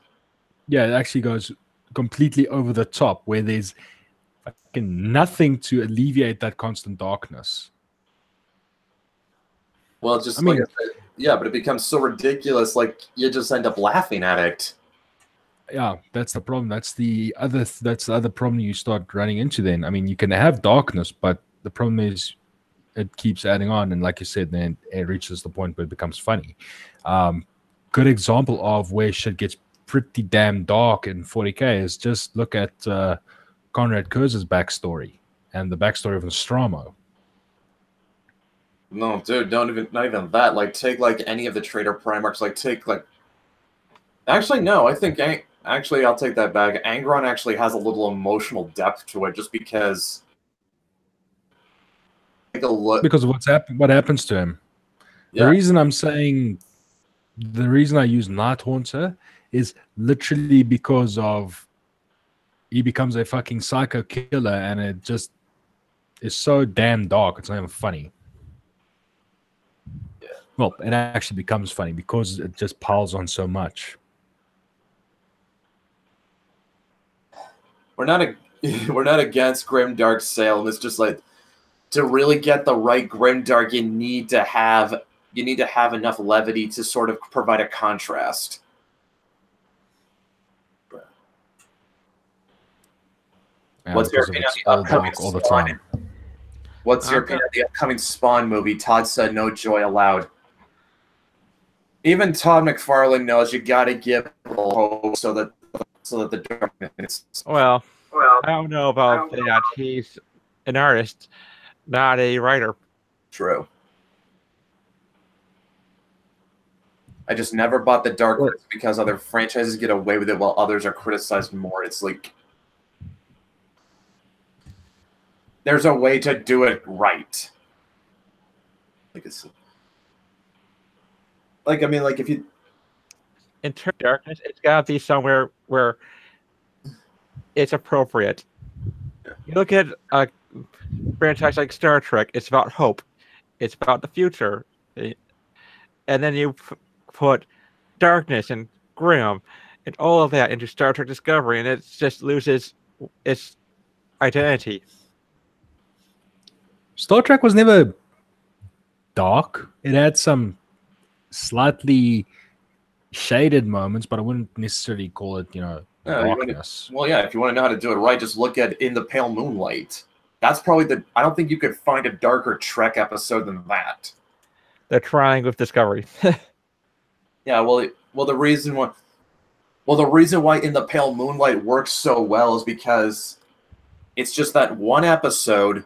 Yeah, it actually goes completely over the top where there's fucking nothing to alleviate that constant darkness. Well, just I mean, yeah, but it becomes so ridiculous, like you just end up laughing at it. Yeah, that's the problem. That's the other problem you start running into then. I mean, you can have darkness, but the problem is it keeps adding on, and like you said, then it reaches the point where it becomes funny. Good example of where shit gets pretty damn dark in 40K is just look at Conrad Kurz's backstory and the backstory of Nostromo. No, dude, not even that. Like, take like any of the Trader Primarchs. Like, take like. Actually, no. I think Actually, I'll take that back. Angron actually has a little emotional depth to it, just because. Take a look. Because of what happens to him. Yeah. The reason I'm saying, the reason I use Night Haunter is literally because of he becomes a fucking psycho killer, and it just is so damn dark. It's not even funny. Yeah. Well, it actually becomes funny because it just piles on so much. We're not against Grimdark Salem. It's just like, to really get the right Grimdark, you need to have enough levity to sort of provide a contrast. Yeah, What's your because of opinion it's on the all upcoming dark all the Spawn? time. What's your opinion on the upcoming Spawn movie? Todd said no joy allowed. Even Todd McFarlane knows you got to give hope so that the darkness. Well, I don't know about that. He's an artist, not a writer. True. I just never bought the darkness because other franchises get away with it while others are criticized more. It's like, there's a way to do it right. Like I mean, like if you in terms of darkness, it's got to be somewhere where it's appropriate. You look at a franchise like Star Trek, it's about hope. It's about the future. And then you put darkness and grim and all of that into Star Trek Discovery, and it just loses its identity. Star Trek was never dark. It had some slightly shaded moments, but I wouldn't necessarily call it, darkness. Well, yeah, if you want to know how to do it right, just look at In the Pale Moonlight. That's probably I don't think you could find a darker Trek episode than that. They're trying with Discovery. Yeah, the reason why In the Pale Moonlight works so well is because it's just that one episode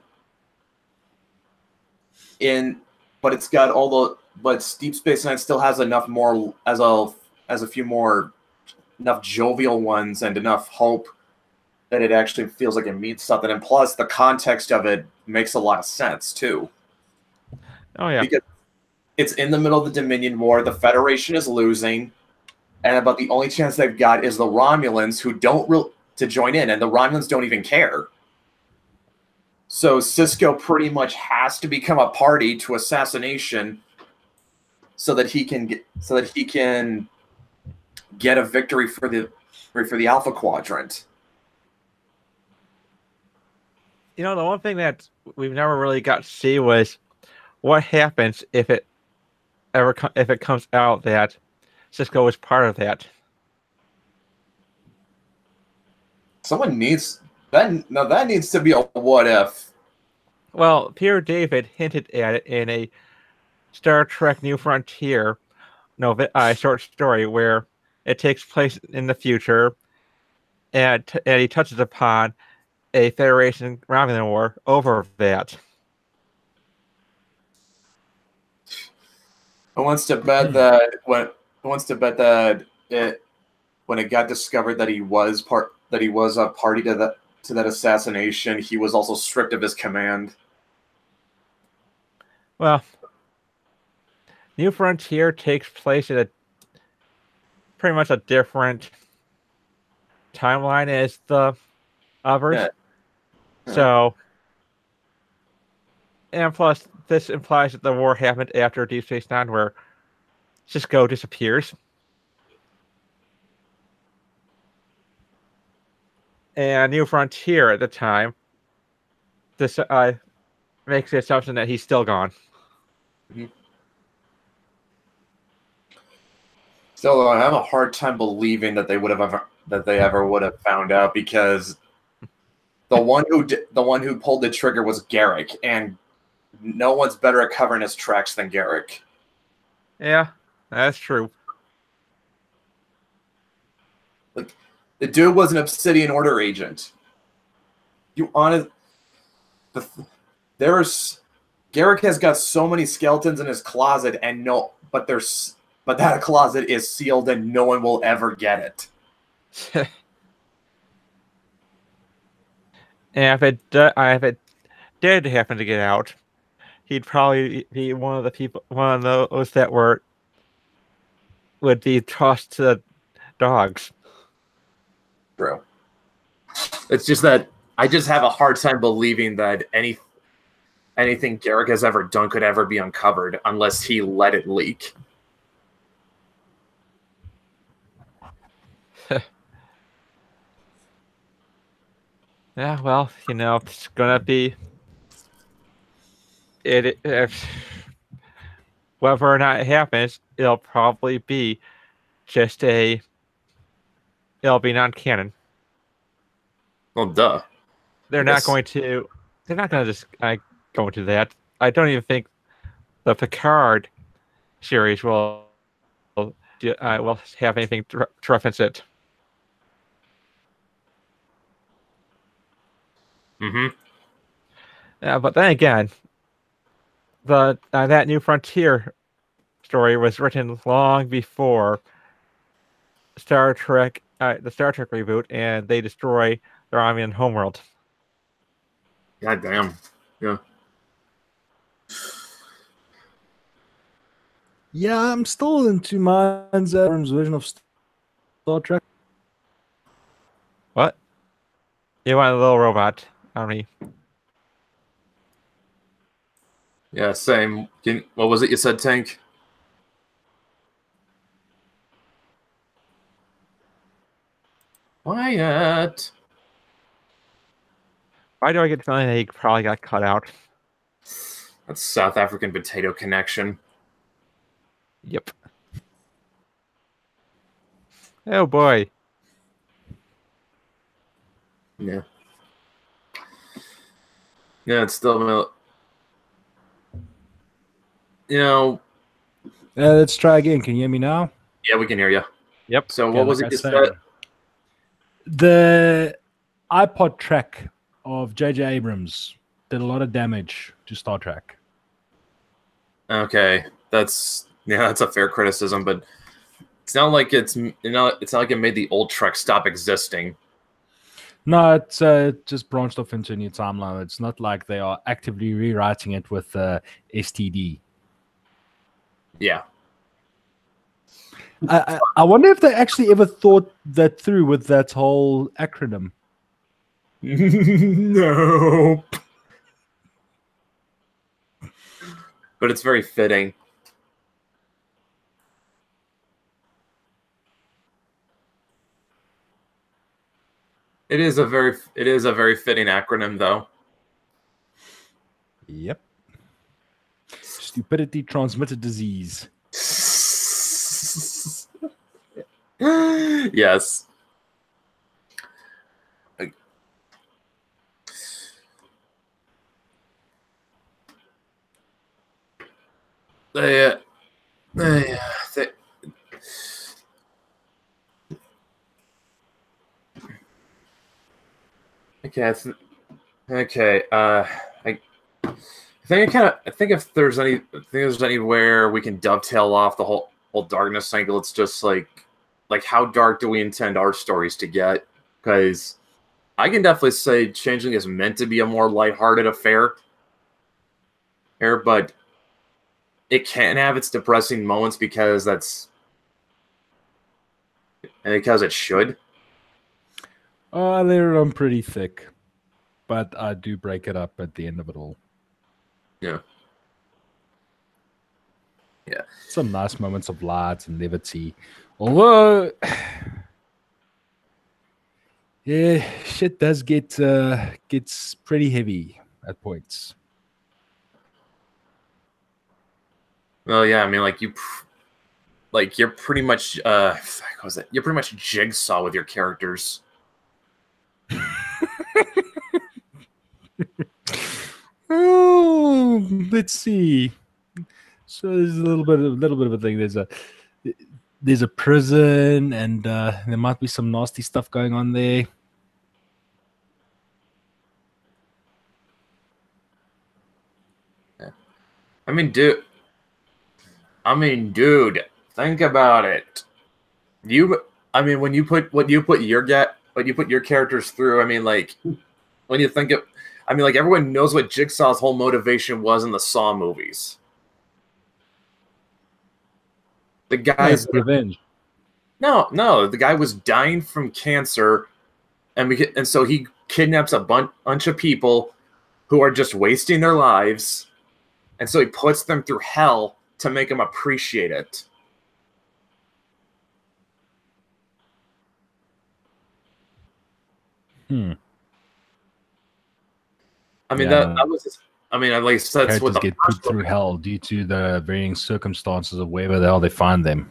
but it's got but Deep Space Nine still has enough more as a few more enough jovial ones and enough hope that it actually feels like it means something. And plus, the context of it makes a lot of sense too. Oh yeah, because it's in the middle of the Dominion War. The Federation is losing, and about the only chance they've got is the Romulans, who don't to join in, and the Romulans don't even care. So Sisko pretty much has to become a party to assassination, so that he can get a victory for the Alpha Quadrant. You know, the one thing that we've never really got to see was what happens if it comes out that Sisko was part of that. Someone needs that. Now that needs to be a what if. Well, Peter David hinted at it in a Star Trek New Frontier short story where it takes place in the future, and he touches upon a Federation Romulan war over that. I wants to bet that when it got discovered that he was a party to that assassination, he was also stripped of his command. Well, New Frontier takes place in pretty much a different timeline as the others. Yeah. So, and plus, this implies that the war happened after Deep Space Nine, where Sisko disappears. And New Frontier at the time, this makes the assumption that he's still gone. Mm-hmm. Still, I have a hard time believing that they ever would have found out, because the one who pulled the trigger was Garrick, and no one's better at covering his tracks than Garrick. Yeah, that's true. Like, the dude was an Obsidian Order agent. Garrick has got so many skeletons in his closet, but that closet is sealed and no one will ever get it. And if it did happen to get out, he'd probably be one of those that would be tossed to the dogs. Bro. It's just that I just have a hard time believing that anything Garrick has ever done could ever be uncovered unless he let it leak. Yeah, well, it's gonna be if whether or not it happens, it'll probably be just it'll be non-canon. Well, duh. They're not going to just go into that. I don't even think the Picard series will have anything to reference it. Mm-hmm. But then again, that New Frontier story was written long before Star Trek, the Star Trek reboot, and they destroy the Romulan homeworld. God damn. Yeah. Yeah, I'm still into Mine's version of Star Trek. What? You want a little robot? Army. Yeah, same. What was it you said, Tank? Quiet. Why do I get the feeling that he probably got cut out? That's South African potato connection. Yep. Oh boy. Yeah. Yeah, it's still... Let's try again. Can you hear me now? Yeah, we can hear you. Yep. So Okay, what was like it you I said? The iPod track of J.J. Abrams did a lot of damage to Star Trek. Okay, that's a fair criticism, but it's not like it's not like it made the old Trek stop existing. No, it's just branched off into a new timeline. It's not like they are actively rewriting it with STD. Yeah. I wonder if they actually ever thought that through with that whole acronym. No. But it's very fitting. It is a very fitting acronym, though. Yep. Stupidity transmitted disease. Yes. Okay, okay. I think if there's anywhere we can dovetail off the whole darkness cycle, it's just like how dark do we intend our stories to get? Because I can definitely say Changeling is meant to be a more lighthearted affair here, but it can have its depressing moments because it should. They're pretty thick, but I do break it up at the end of it all. Yeah. Yeah. Some nice moments of light and levity. Although, yeah, shit does gets pretty heavy at points. Well, yeah, I mean, you're pretty much what was it? You're pretty much Jigsaw with your characters. Oh, let's see. So there's a little bit of a thing. There's a prison, and there might be some nasty stuff going on there. Yeah. I mean, dude, think about it. I mean, when you put your characters through, I mean, like when you think of, I mean, like everyone knows what Jigsaw's whole motivation was in the Saw movies. The guy's revenge. No, the guy was dying from cancer, and so he kidnaps a bunch of people who are just wasting their lives, and so he puts them through hell to make them appreciate it. I mean, that was. I mean, at least that's what characters get put through hell due to the varying circumstances of wherever the hell they find them.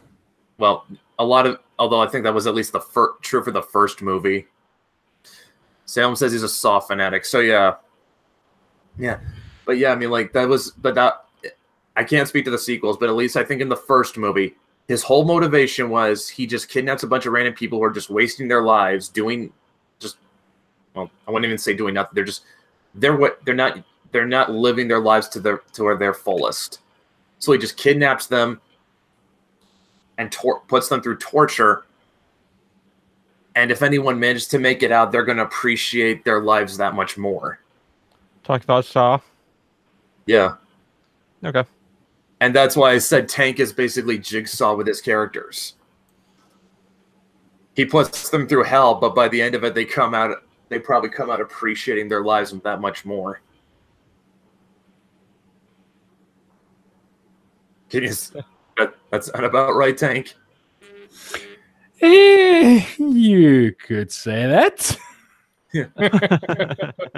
Well, although I think that was at least true for the first movie. Salem says he's a Saw fanatic, so yeah. But yeah, I mean, like I can't speak to the sequels, but at least I think in the first movie, his whole motivation was he just kidnaps a bunch of random people who are just wasting their lives doing well, I wouldn't even say doing nothing. They're not living their lives to their fullest. So he just kidnaps them and puts them through torture. And if anyone manages to make it out, they're going to appreciate their lives that much more. Talk about Saw. Yeah. Okay. And that's why I said Tank is basically Jigsaw with his characters. He puts them through hell, but by the end of it, they probably come out appreciating their lives that much more. That's not about right, Tank. You could say that.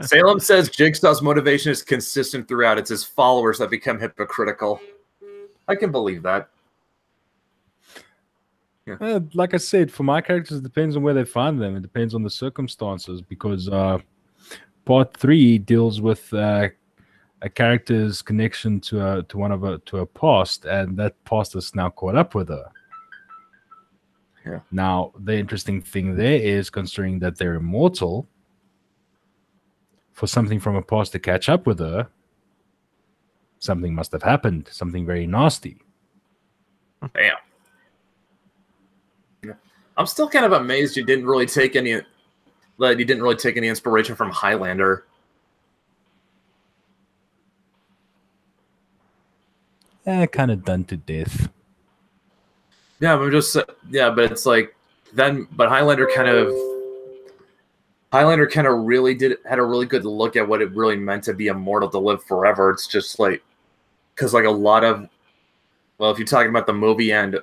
Salem says Jigsaw's motivation is consistent throughout. It's his followers that become hypocritical. I can believe that. Yeah. Like I said, for my characters, it depends on where they find them. It depends on the circumstances, because part 3 deals with a character's connection to a past, and that past is now caught up with her. Yeah. Now, the interesting thing there is, considering that they're immortal, for something from a past to catch up with her, something must have happened, something very nasty. Damn. I'm still kind of amazed you didn't really take any inspiration from Highlander. Kind of done to death. Yeah, but it's like but Highlander kind of really had a really good look at what it really meant to be immortal, to live forever. It's just like, because like a lot of, well, if you're talking about the movie and the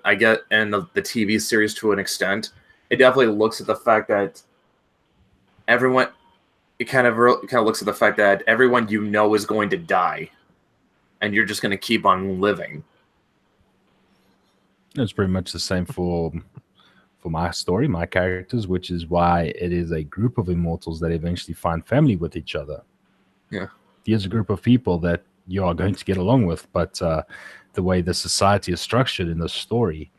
TV series to an extent, it definitely looks at the fact that everyone looks at the fact that everyone is going to die, and you're just going to keep on living. It's pretty much the same for my story, my characters, which is why it is a group of immortals that eventually find family with each other. Yeah. Here's a group of people that you are going to get along with, but the way the society is structured in the story,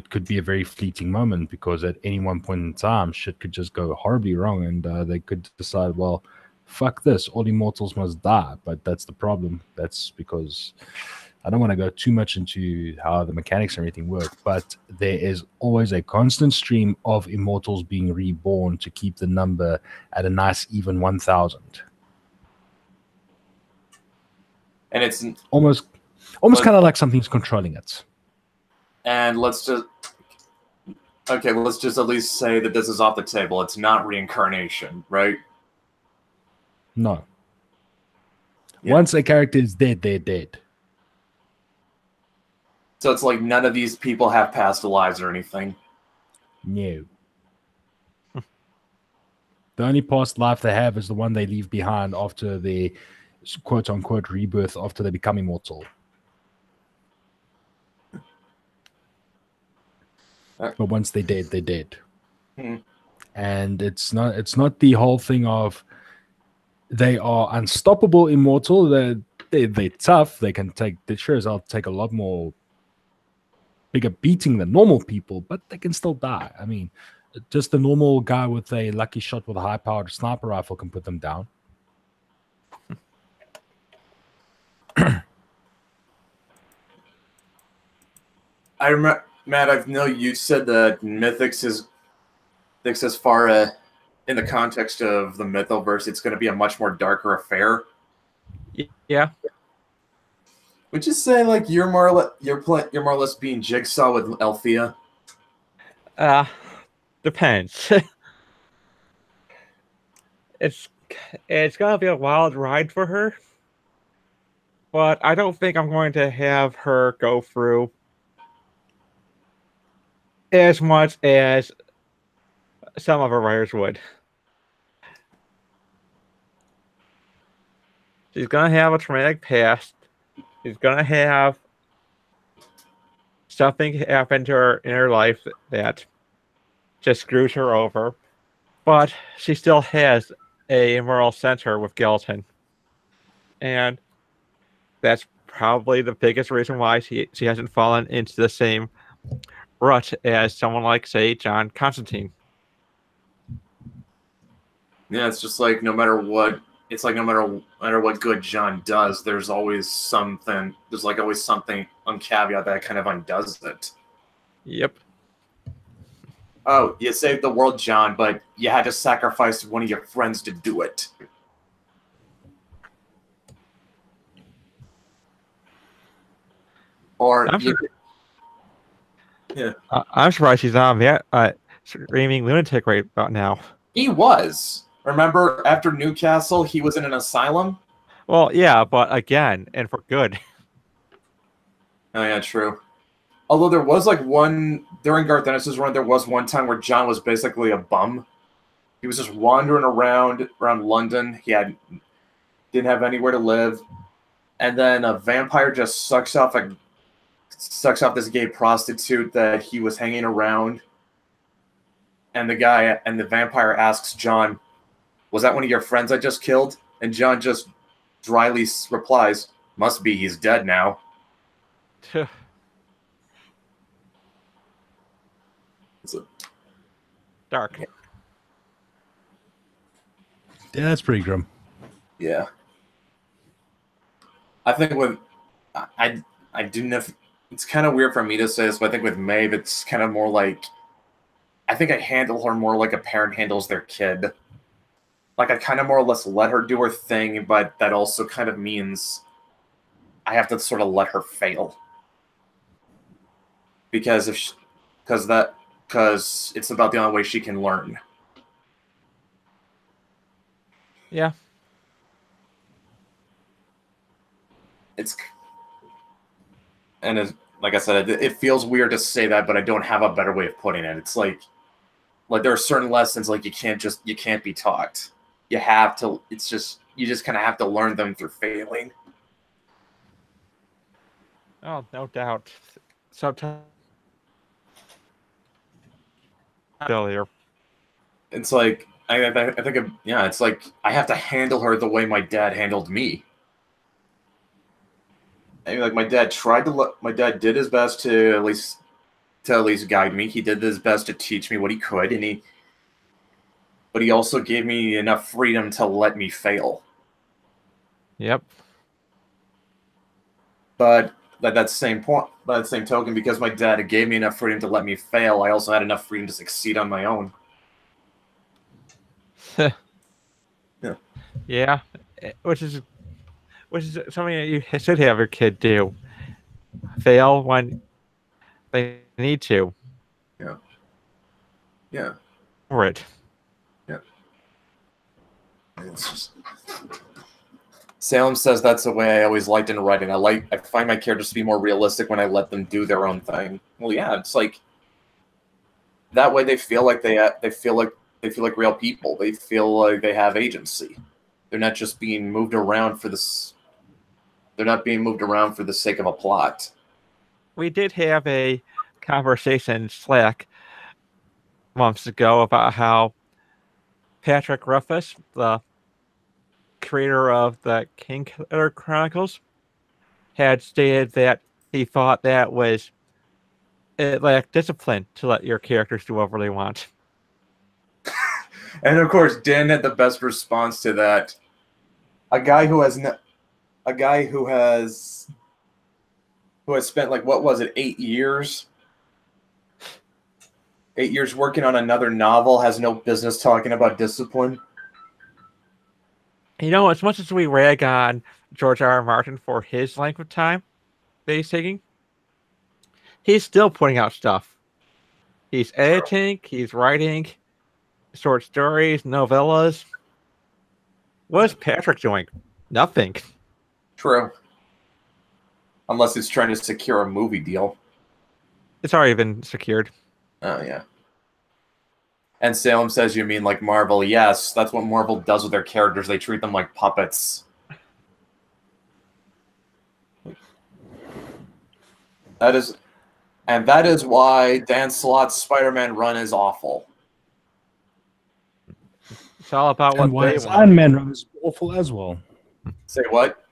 could be a very fleeting moment, because at any one point in time, shit could just go horribly wrong, and they could decide, well, fuck this, all immortals must die. But that's the problem. That's because I don't want to go too much into how the mechanics and everything work, but there is always a constant stream of immortals being reborn to keep the number at a nice even 1,000. And it's almost kind of like something's controlling it. And let's just at least say that this is off the table. It's not reincarnation, right? No. Yeah. Once a character is dead, they're dead. So it's like none of these people have past lives or anything. No. The only past life they have is the one they leave behind after their quote-unquote rebirth, after they become immortal. But once they're dead, they're dead. Mm-hmm. And it's not the whole thing of they are unstoppable immortal. They're tough. They can take I'll take a lot more bigger beating than normal people, but they can still die. I mean, just a normal guy with a lucky shot with a high-powered sniper rifle can put them down. I remember Matt, I know you said that Mythics is as far in the context of the Mythoverse, it's going to be a much more darker affair. Yeah. Would you say like you're more or less being Jigsaw with Althea? Depends. it's it's gonna be a wild ride for her, but I don't think I'm going to have her go through as much as some of her writers would. She's gonna have a traumatic past. She's gonna have something happen to her in her life that just screws her over. But she still has a moral center with Gallatin. And that's probably the biggest reason why she hasn't fallen into the same rut as someone like, say, John Constantine. Yeah, it's just like no matter what, it's like no matter what good John does, there's always something. There's like always something on caveat that kind of undoes it. Yep. Oh, you saved the world, John, but you had to sacrifice one of your friends to do it. Or yeah, I'm surprised he's not that screaming lunatic right about now. he was. Remember, after Newcastle, he was in an asylum. Well, yeah, but again, and for good. Oh yeah, true. Although there was like one during Garth Ennis's run, there was one time where John was basically a bum. He was just wandering around London. He didn't have anywhere to live, and then a vampire just sucks off this gay prostitute that he was hanging around. And the vampire asks John, "Was that one of your friends I just killed?" And John just dryly replies, "Must be. He's dead now." Dark. Yeah, that's pretty grim. Yeah. I think with I do know it's kind of weird for me to say this, but I think with Maeve it's kind of more like I think I handle her more like a parent handles their kid. Like I kind of more or less let her do her thing, but that also kind of means I have to sort of let her fail. Because it's about the only way she can learn. Yeah. Like I said, it feels weird to say that, but I don't have a better way of putting it. It's like there are certain lessons like you can't be taught. You have to. It's just you just kind of have to learn them through failing. Oh, no doubt. Sometimes failure. It's like I think it's like I have to handle her the way my dad handled me. I mean, like my dad did his best to at least guide me. He did his best to teach me what he could, but he also gave me enough freedom to let me fail. Yep. But by that same token, because my dad gave me enough freedom to let me fail, I also had enough freedom to succeed on my own. Yeah. Yeah. Which is something that you should have your kid do. Fail when they need to. Yeah. Yeah. For it. Yeah. Salem says that's the way I always liked in writing. I find my characters to be more realistic when I let them do their own thing. Well, yeah, it's like that way they feel like they feel like real people. They feel like they have agency. They're not just being moved around for this. They're not being moved around for the sake of a plot. We did have a conversation in Slack months ago about how Patrick Ruffus, the creator of the Kingkiller Chronicles, had stated that he thought that it lacked discipline to let your characters do whatever they want. And of course, Dan had the best response to that. A guy who has spent like what was it, 8 years 8 years working on another novel, has no business talking about discipline. You know, as much as we rag on George R. R. Martin for his length of time that he's taking, he's still putting out stuff. He's editing, he's writing short stories, novellas. What is Patrick doing? Nothing. True. Unless he's trying to secure a movie deal. It's already been secured. Oh, yeah. And Salem says, you mean like Marvel? Yes, that's what Marvel does with their characters. They treat them like puppets. That is why Dan Slott's Spider-Man run is awful. It's all about And what why they his want. Iron Man run is awful as well. Say what?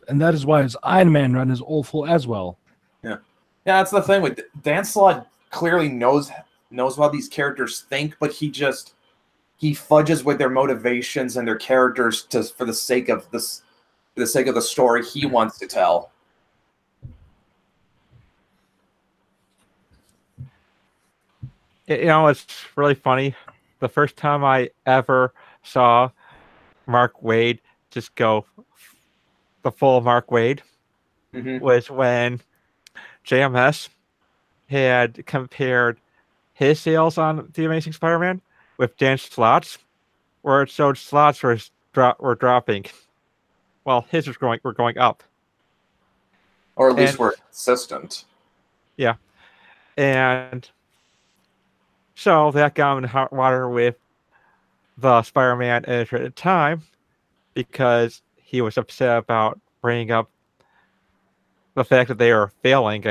And that is why his Iron Man run is awful as well. Yeah, that's the thing with Dan Slott. Clearly knows how these characters think, but he fudges with their motivations and their characters for the sake of the story he wants to tell. You know, it's really funny. The first time I ever saw Mark Waid just go the full Mark Waid was when JMS had compared his sales on The Amazing Spider-Man with Dan Slott's, where it showed Slott's were dropping, while his were going up. Or at least we're consistent. Yeah. And so that got him in hot water with the Spider-Man editor at the time because he was upset about bringing up the fact that they were failing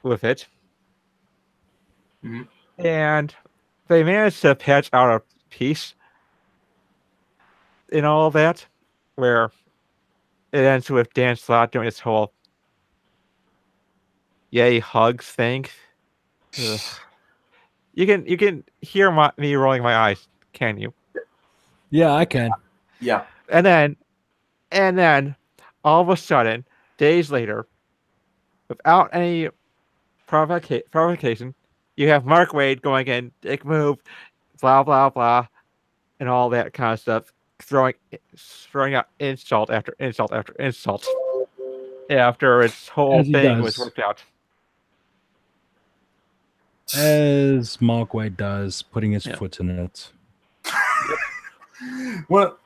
with it. Mm-hmm. And they managed to patch out a piece in all of that where it ends with Dan Slott doing this whole yay hugs thing. Ugh. You can hear me rolling my eyes, can you? Yeah, I can. Yeah. And then all of a sudden, days later, without any provocation, you have Mark Waid going in, dick move, blah blah blah, and all that kind of stuff, throwing out insult after insult after insult after its whole thing was worked out. As Mark Waid does, putting his foot in it. But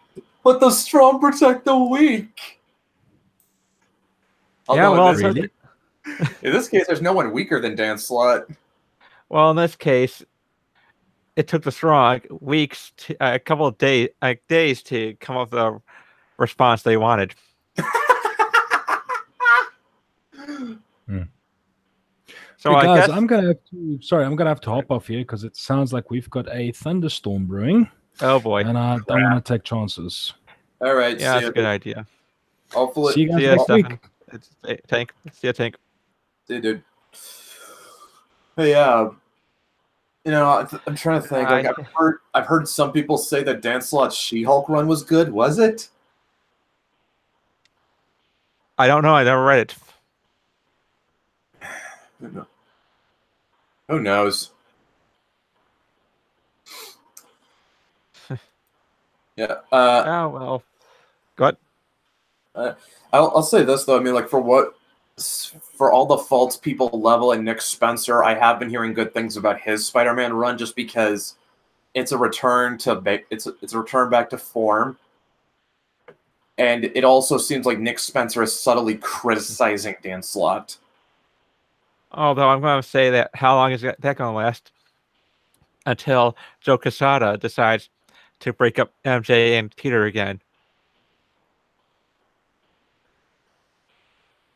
the strong protect the weak. Yeah, well, really? In this case, there's no one weaker than Dan Slott. Well, in this case, it took the strong weeks, a couple of days to come up with the response they wanted. So hey guys, I guess I'm gonna have to hop off here because it sounds like we've got a thunderstorm brewing. Oh boy! And I don't want to take chances. All right, yeah, that's a good idea. Hopefully, see you guys next week. Tank. See ya, Tank. See you, dude. Hey, you know, I'm trying to think. Like, I've heard some people say that Dan Slott's She-Hulk run was good. Was it? I don't know. I never read it. Who knows? Yeah. Oh well. Go ahead. I'll say this though. I mean, like for all the faults people level at Nick Spencer, I have been hearing good things about his Spider-Man run, just because it's a return it's a return back to form, and it also seems like Nick Spencer is subtly criticizing Dan Slott. Although I'm going to say that how long is that going to last? Until Joe Quesada decides to break up MJ and Peter again.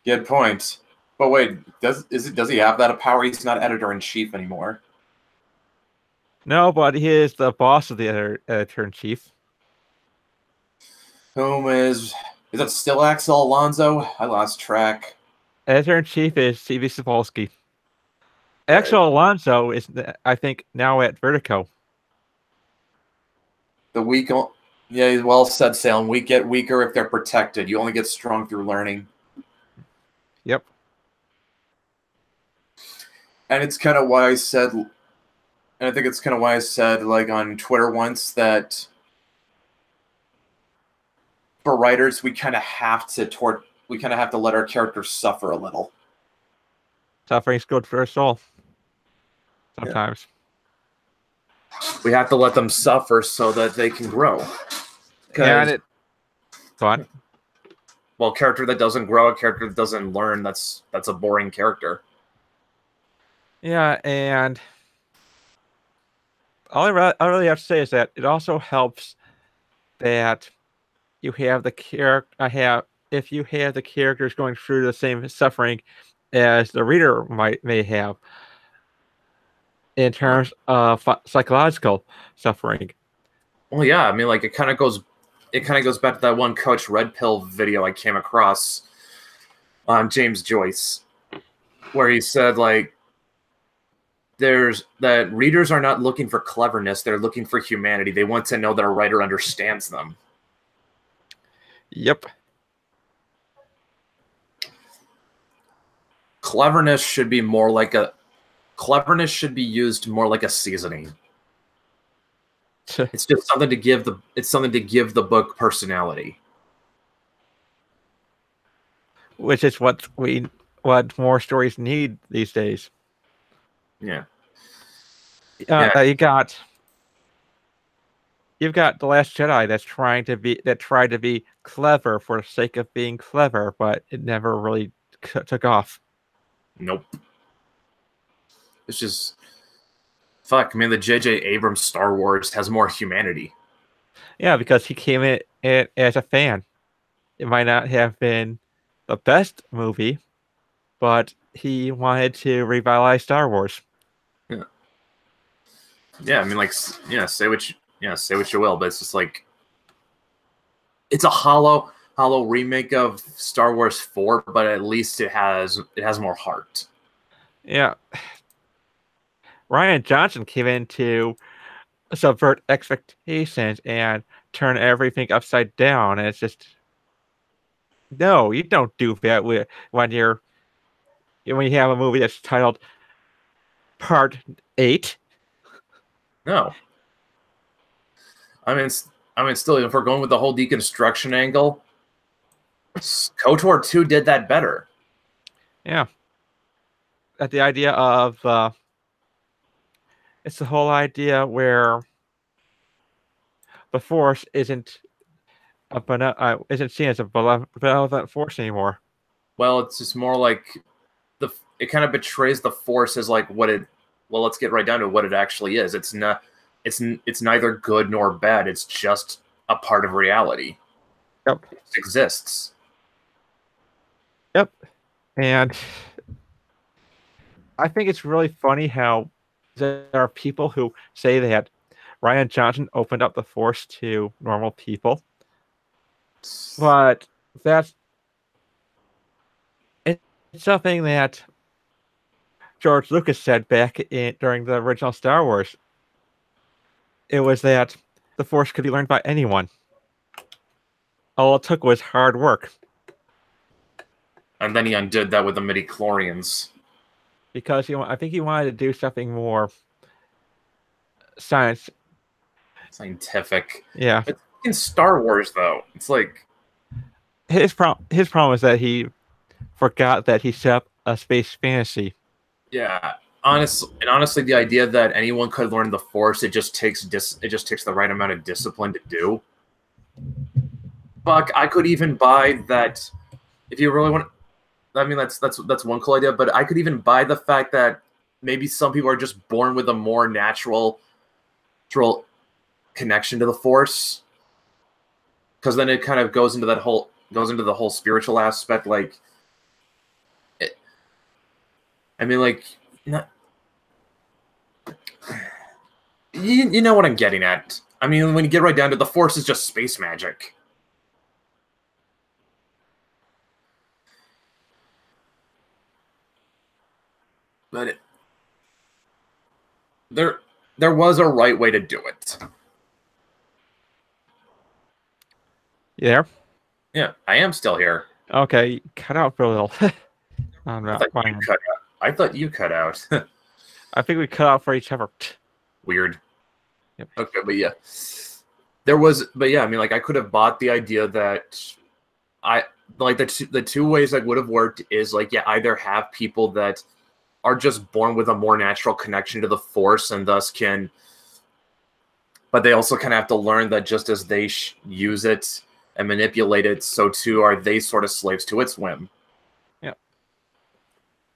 Good point. But wait, does he have that power? He's not editor-in-chief anymore. No, but he is the boss of the editor-in-chief. Whom is that still Axel Alonso? I lost track. Editor-in-chief is C.B. Sapolsky. Axel Alonso is, I think, now at Vertigo. Yeah, well said, Salem. We get weaker if they're protected. You only get strong through learning. Yep. And it's kind of why I said, and I think it's kind of why I said, like on Twitter once, that for writers we kind of have to let our characters suffer a little. Suffering's good for us all. Sometimes. We have to let them suffer so that they can grow. Yeah, Fun. Well, a character that doesn't grow, a character that doesn't learn, that's a boring character. Yeah, and all I really have to say is that it also helps that you have the if you have the characters going through the same suffering as the reader may have in terms of psychological suffering. Well, yeah, I mean, like it kind of goes back to that one Coach Red Pill video I came across on James Joyce, where he said like that readers are not looking for cleverness, they're looking for humanity. They want to know that a writer understands them. Yep. Cleverness should be used more like a seasoning. It's just something to give the book personality. Which is what more stories need these days. Yeah. You've got The Last Jedi that tried to be clever for the sake of being clever, but it never really took off. Nope. It's just fuck, man. The J.J. Abrams Star Wars has more humanity. Yeah, because he came in as a fan. It might not have been the best movie, but he wanted to revitalize Star Wars. Yeah. Yeah, I mean, like, say what you will, but it's just like it's a hollow remake of Star Wars 4, but at least it has more heart. Yeah. Rian Johnson came in to subvert expectations and turn everything upside down, and it's just no, you don't do that when you have a movie that's titled Part 8. No. I mean, still, if we're going with the whole deconstruction angle, KOTOR 2 did that better. Yeah. At the idea of it's the whole idea where the Force isn't seen as a benevolent force anymore. Well, it's just more like it kind of betrays the Force as like what it. Well, let's get right down to what it actually is. It's not. It's neither good nor bad. It's just a part of reality. Yep. It exists. Yep. And I think it's really funny how there are people who say that Rian Johnson opened up the Force to normal people. But it's something that George Lucas said back during the original Star Wars. It was that the Force could be learned by anyone. All it took was hard work. And then he undid that with the midichlorians. Because I think he wanted to do something more scientific. Yeah. But in Star Wars, though, it's like his problem is that he forgot that he set up a space fantasy. Yeah. Honestly, the idea that anyone could learn the Force, it just takes the right amount of discipline to do. Fuck, I could even buy that if you really want. I mean, that's one cool idea, but I could even buy the fact that maybe some people are just born with a more natural connection to the Force, because then it kind of goes into the whole spiritual aspect. Like, you know what I'm getting at. I mean, when you get right down to it, the Force is just space magic. But there was a right way to do it. You there? Yeah, I am still here. Okay, cut out for a little. I thought you cut out. I think we cut out for each other. Weird. Yep. Okay, but yeah. I mean, like, I could have bought the idea that I like the two ways that would have worked is like, yeah, either have people that are just born with a more natural connection to the Force and thus can, but they also kind of have to learn that just as they use it and manipulate it, so too are they sort of slaves to its whim. Yeah.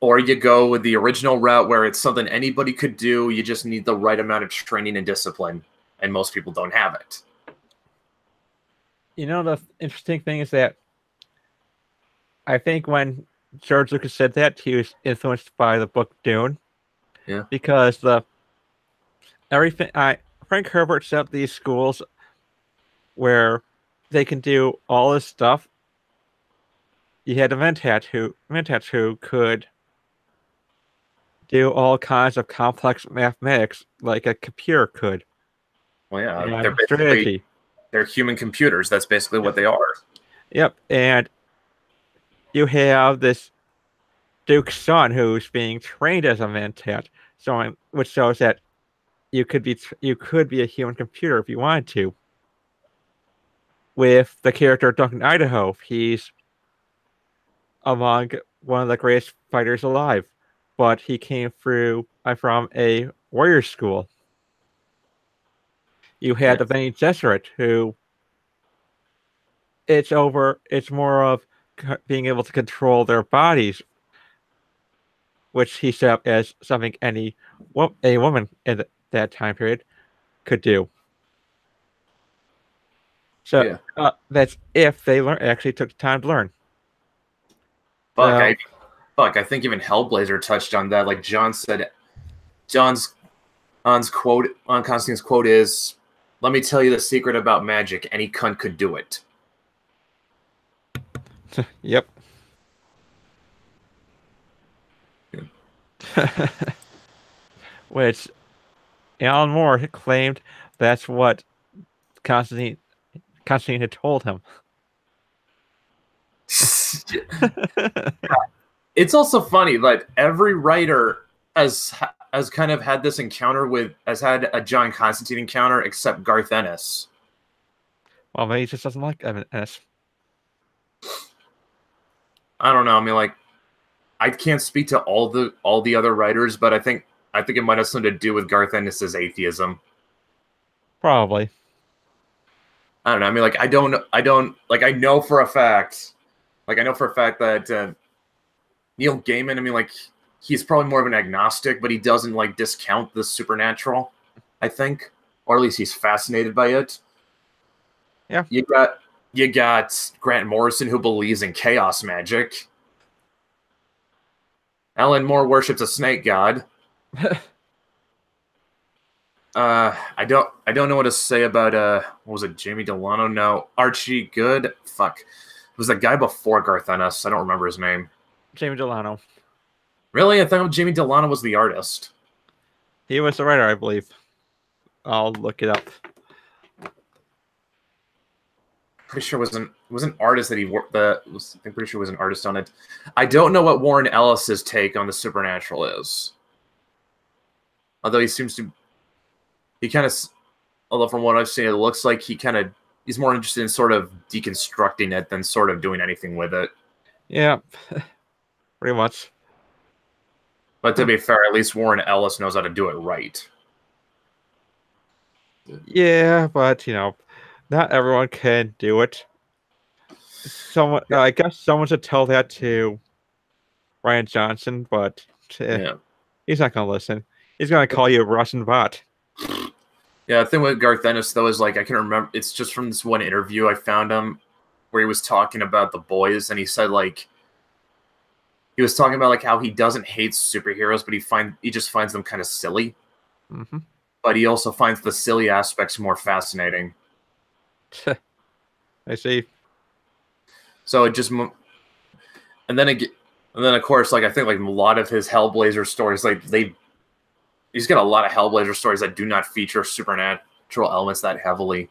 Or you go with the original route where it's something anybody could do, you just need the right amount of training and discipline, and most people don't have it. You know, the interesting thing is that I think when George Lucas said that, he was influenced by the book Dune. Yeah. Because Frank Herbert set up these schools where they can do all this stuff. You had a Mentat who could do all kinds of complex mathematics like a computer could. Well, yeah, And they're basically strategy. they're human computers. That's basically what they are. Yep, and you have this Duke's son who's being trained as a Mentat, which shows that you could be a human computer if you wanted to. With the character Duncan Idaho, he's among one of the greatest fighters alive, but he came from a warrior school. You had the Bene Gesserit, who it's more of being able to control their bodies, which he set up as something a woman in that time period could do. So that's if they actually took the time to learn. I think even Hellblazer touched on that. Like John said, John's quote on Constantine's quote is, "Let me tell you the secret about magic. Any cunt could do it." Yep. Which Alan Moore claimed that's what Constantine had told him. It's also funny that every writer has kind of had this encounter has had a John Constantine encounter except Garth Ennis. Well, maybe he just doesn't like Ennis. I don't know. I mean, like, I can't speak to all the other writers, but I think it might have something to do with Garth Ennis's atheism. Probably. I don't know. I mean, like, I know for a fact that Neil Gaiman, I mean, like, he's probably more of an agnostic, but he doesn't, like, discount the supernatural, I think. Or at least he's fascinated by it. Yeah. You got Grant Morrison, who believes in chaos magic. Alan Moore worships a snake god. I don't know what to say about what was it, Jamie Delano? No, Archie Good. Fuck, it was that guy before Garth Ennis. I don't remember his name. Jamie Delano. Really? I thought Jamie Delano was the artist. He was the writer, I believe. I'll look it up. Pretty sure it was an artist that he worked. I'm pretty sure it was an artist on it. I don't know what Warren Ellis's take on the supernatural is. Although although from what I've seen, it looks like he's more interested in sort of deconstructing it than sort of doing anything with it. Yeah, pretty much. But to be fair, at least Warren Ellis knows how to do it right. Yeah, but not everyone can do it. I guess someone should tell that to Rian Johnson, but he's not going to listen. He's going to call you a Russian bot. Yeah, the thing with Garth Ennis, though, is like, I can remember, it's just from this one interview I found him where he was talking about The Boys, and he said, like, he was talking about, like, how he doesn't hate superheroes, but he just finds them kind of silly. Mm-hmm. But he also finds the silly aspects more fascinating. I see. So it just, and then of course, like, I think like a lot of his Hellblazer stories, like he's got a lot of Hellblazer stories that do not feature supernatural elements that heavily.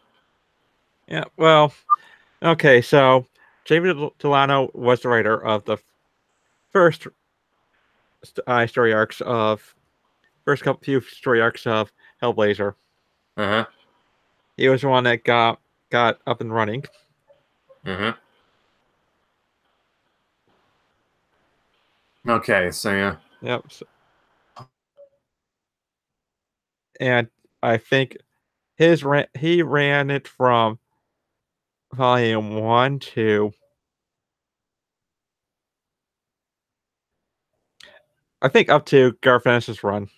Yeah. Well, okay. So Jamie Delano was the writer of the first story arcs of first few story arcs of Hellblazer. Uh-huh. He was the one that got up and running. Uh-huh. Okay, so yeah. Yep. And I think he ran it from volume 1 to I think up to Garth Ennis's run.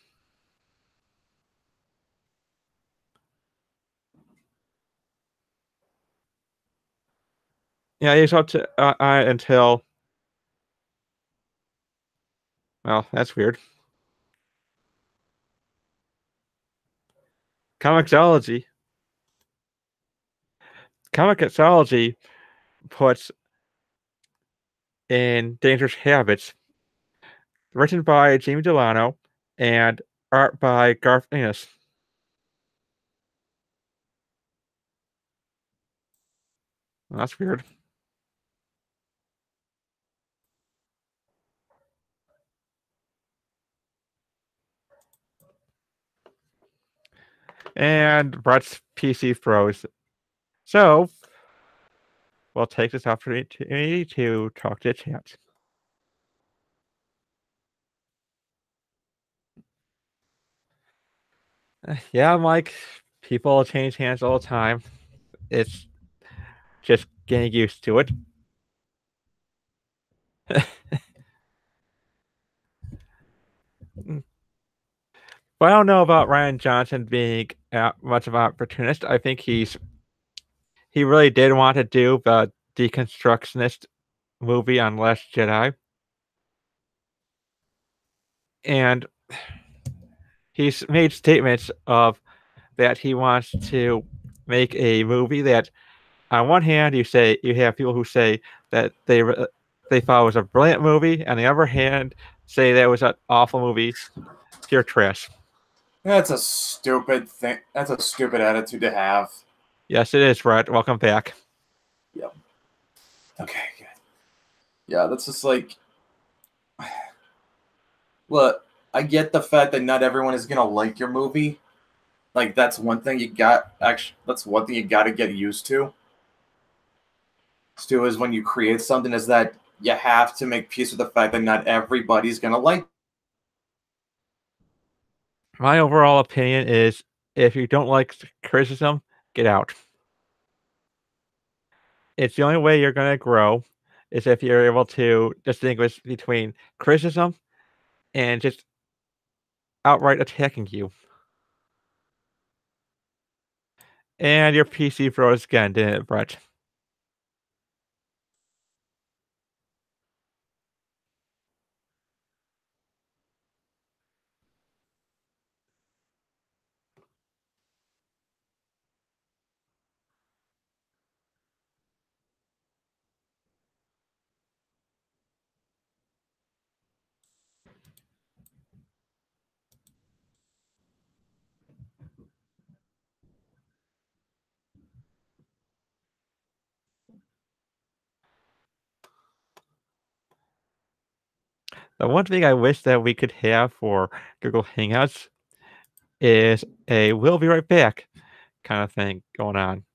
Yeah, he's up to until. Well, that's weird. Comixology puts in Dangerous Habits, written by Jamie Delano and art by Garth Ennis. Well, that's weird. And Brett's PC froze. So, we'll take this opportunity to talk to the chat. Yeah, Mike, people change hands all the time. It's just getting used to it. But I don't know about Rian Johnson being much of an opportunist. I think he really did want to do the deconstructionist movie on Last Jedi. And he's made statements of that he wants to make a movie that, on one hand, you have people who say that they thought it was a brilliant movie, and on the other hand, say that it was an awful movie, pure trash. That's a stupid thing. That's a stupid attitude to have. Yes, it is, Brett. Welcome back. Yep. Okay, good. Yeah, that's just like... Look, I get the fact that not everyone is gonna like your movie. Like, that's one thing you got... Actually, that's one thing you gotta get used to. Stu, is when you create something, is that you have to make peace with the fact that not everybody's gonna like. My overall opinion is, if you don't like criticism, get out. It's the only way you're going to grow is if you're able to distinguish between criticism and just outright attacking you. And your PC froze again, didn't it, Brett? The one thing I wish that we could have for Google Hangouts is a "we'll be right back" kind of thing going on.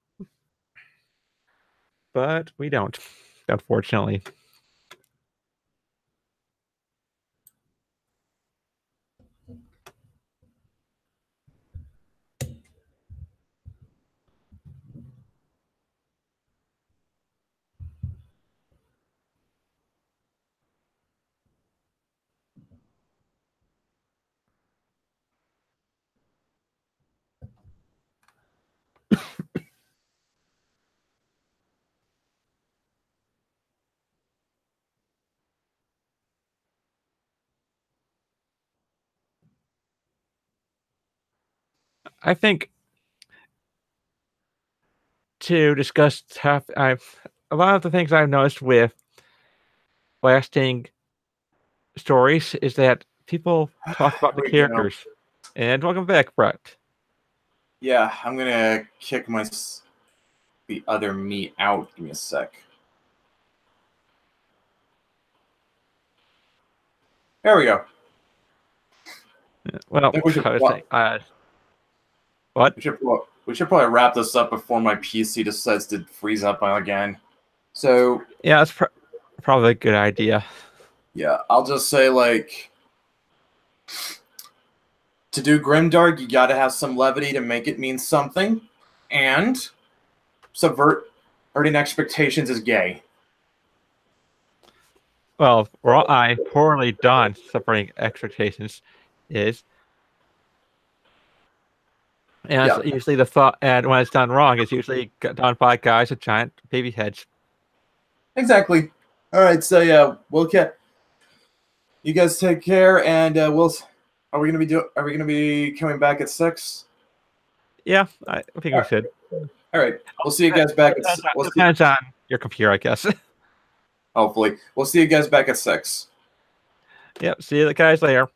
But we don't, unfortunately. I think to discuss a lot of the things I've noticed with lasting stories is that people talk about the characters. And welcome back, Brett. Yeah, I'm gonna kick the other me out. Give me a sec. There we go. Well, think we should I was wa- saying, what? we should probably wrap this up before my PC decides to freeze up again. So Yeah, that's probably a good idea. yeah, I'll just say like to do Grimdark, you got to have some levity to make it mean something, and subverting expectations is gay. Well, poorly done separating expectations is. And Yeah. it's usually the thought, and when it's done wrong, it's usually done by guys with giant baby heads. Exactly. All right, so yeah, we'll get. You guys take care, and we'll. Are we gonna be coming back at 6? Yeah, I think we should. All right, we'll see you guys back. Depends on your computer, I guess. Hopefully, we'll see you guys back at 6. Yep. See you guys later.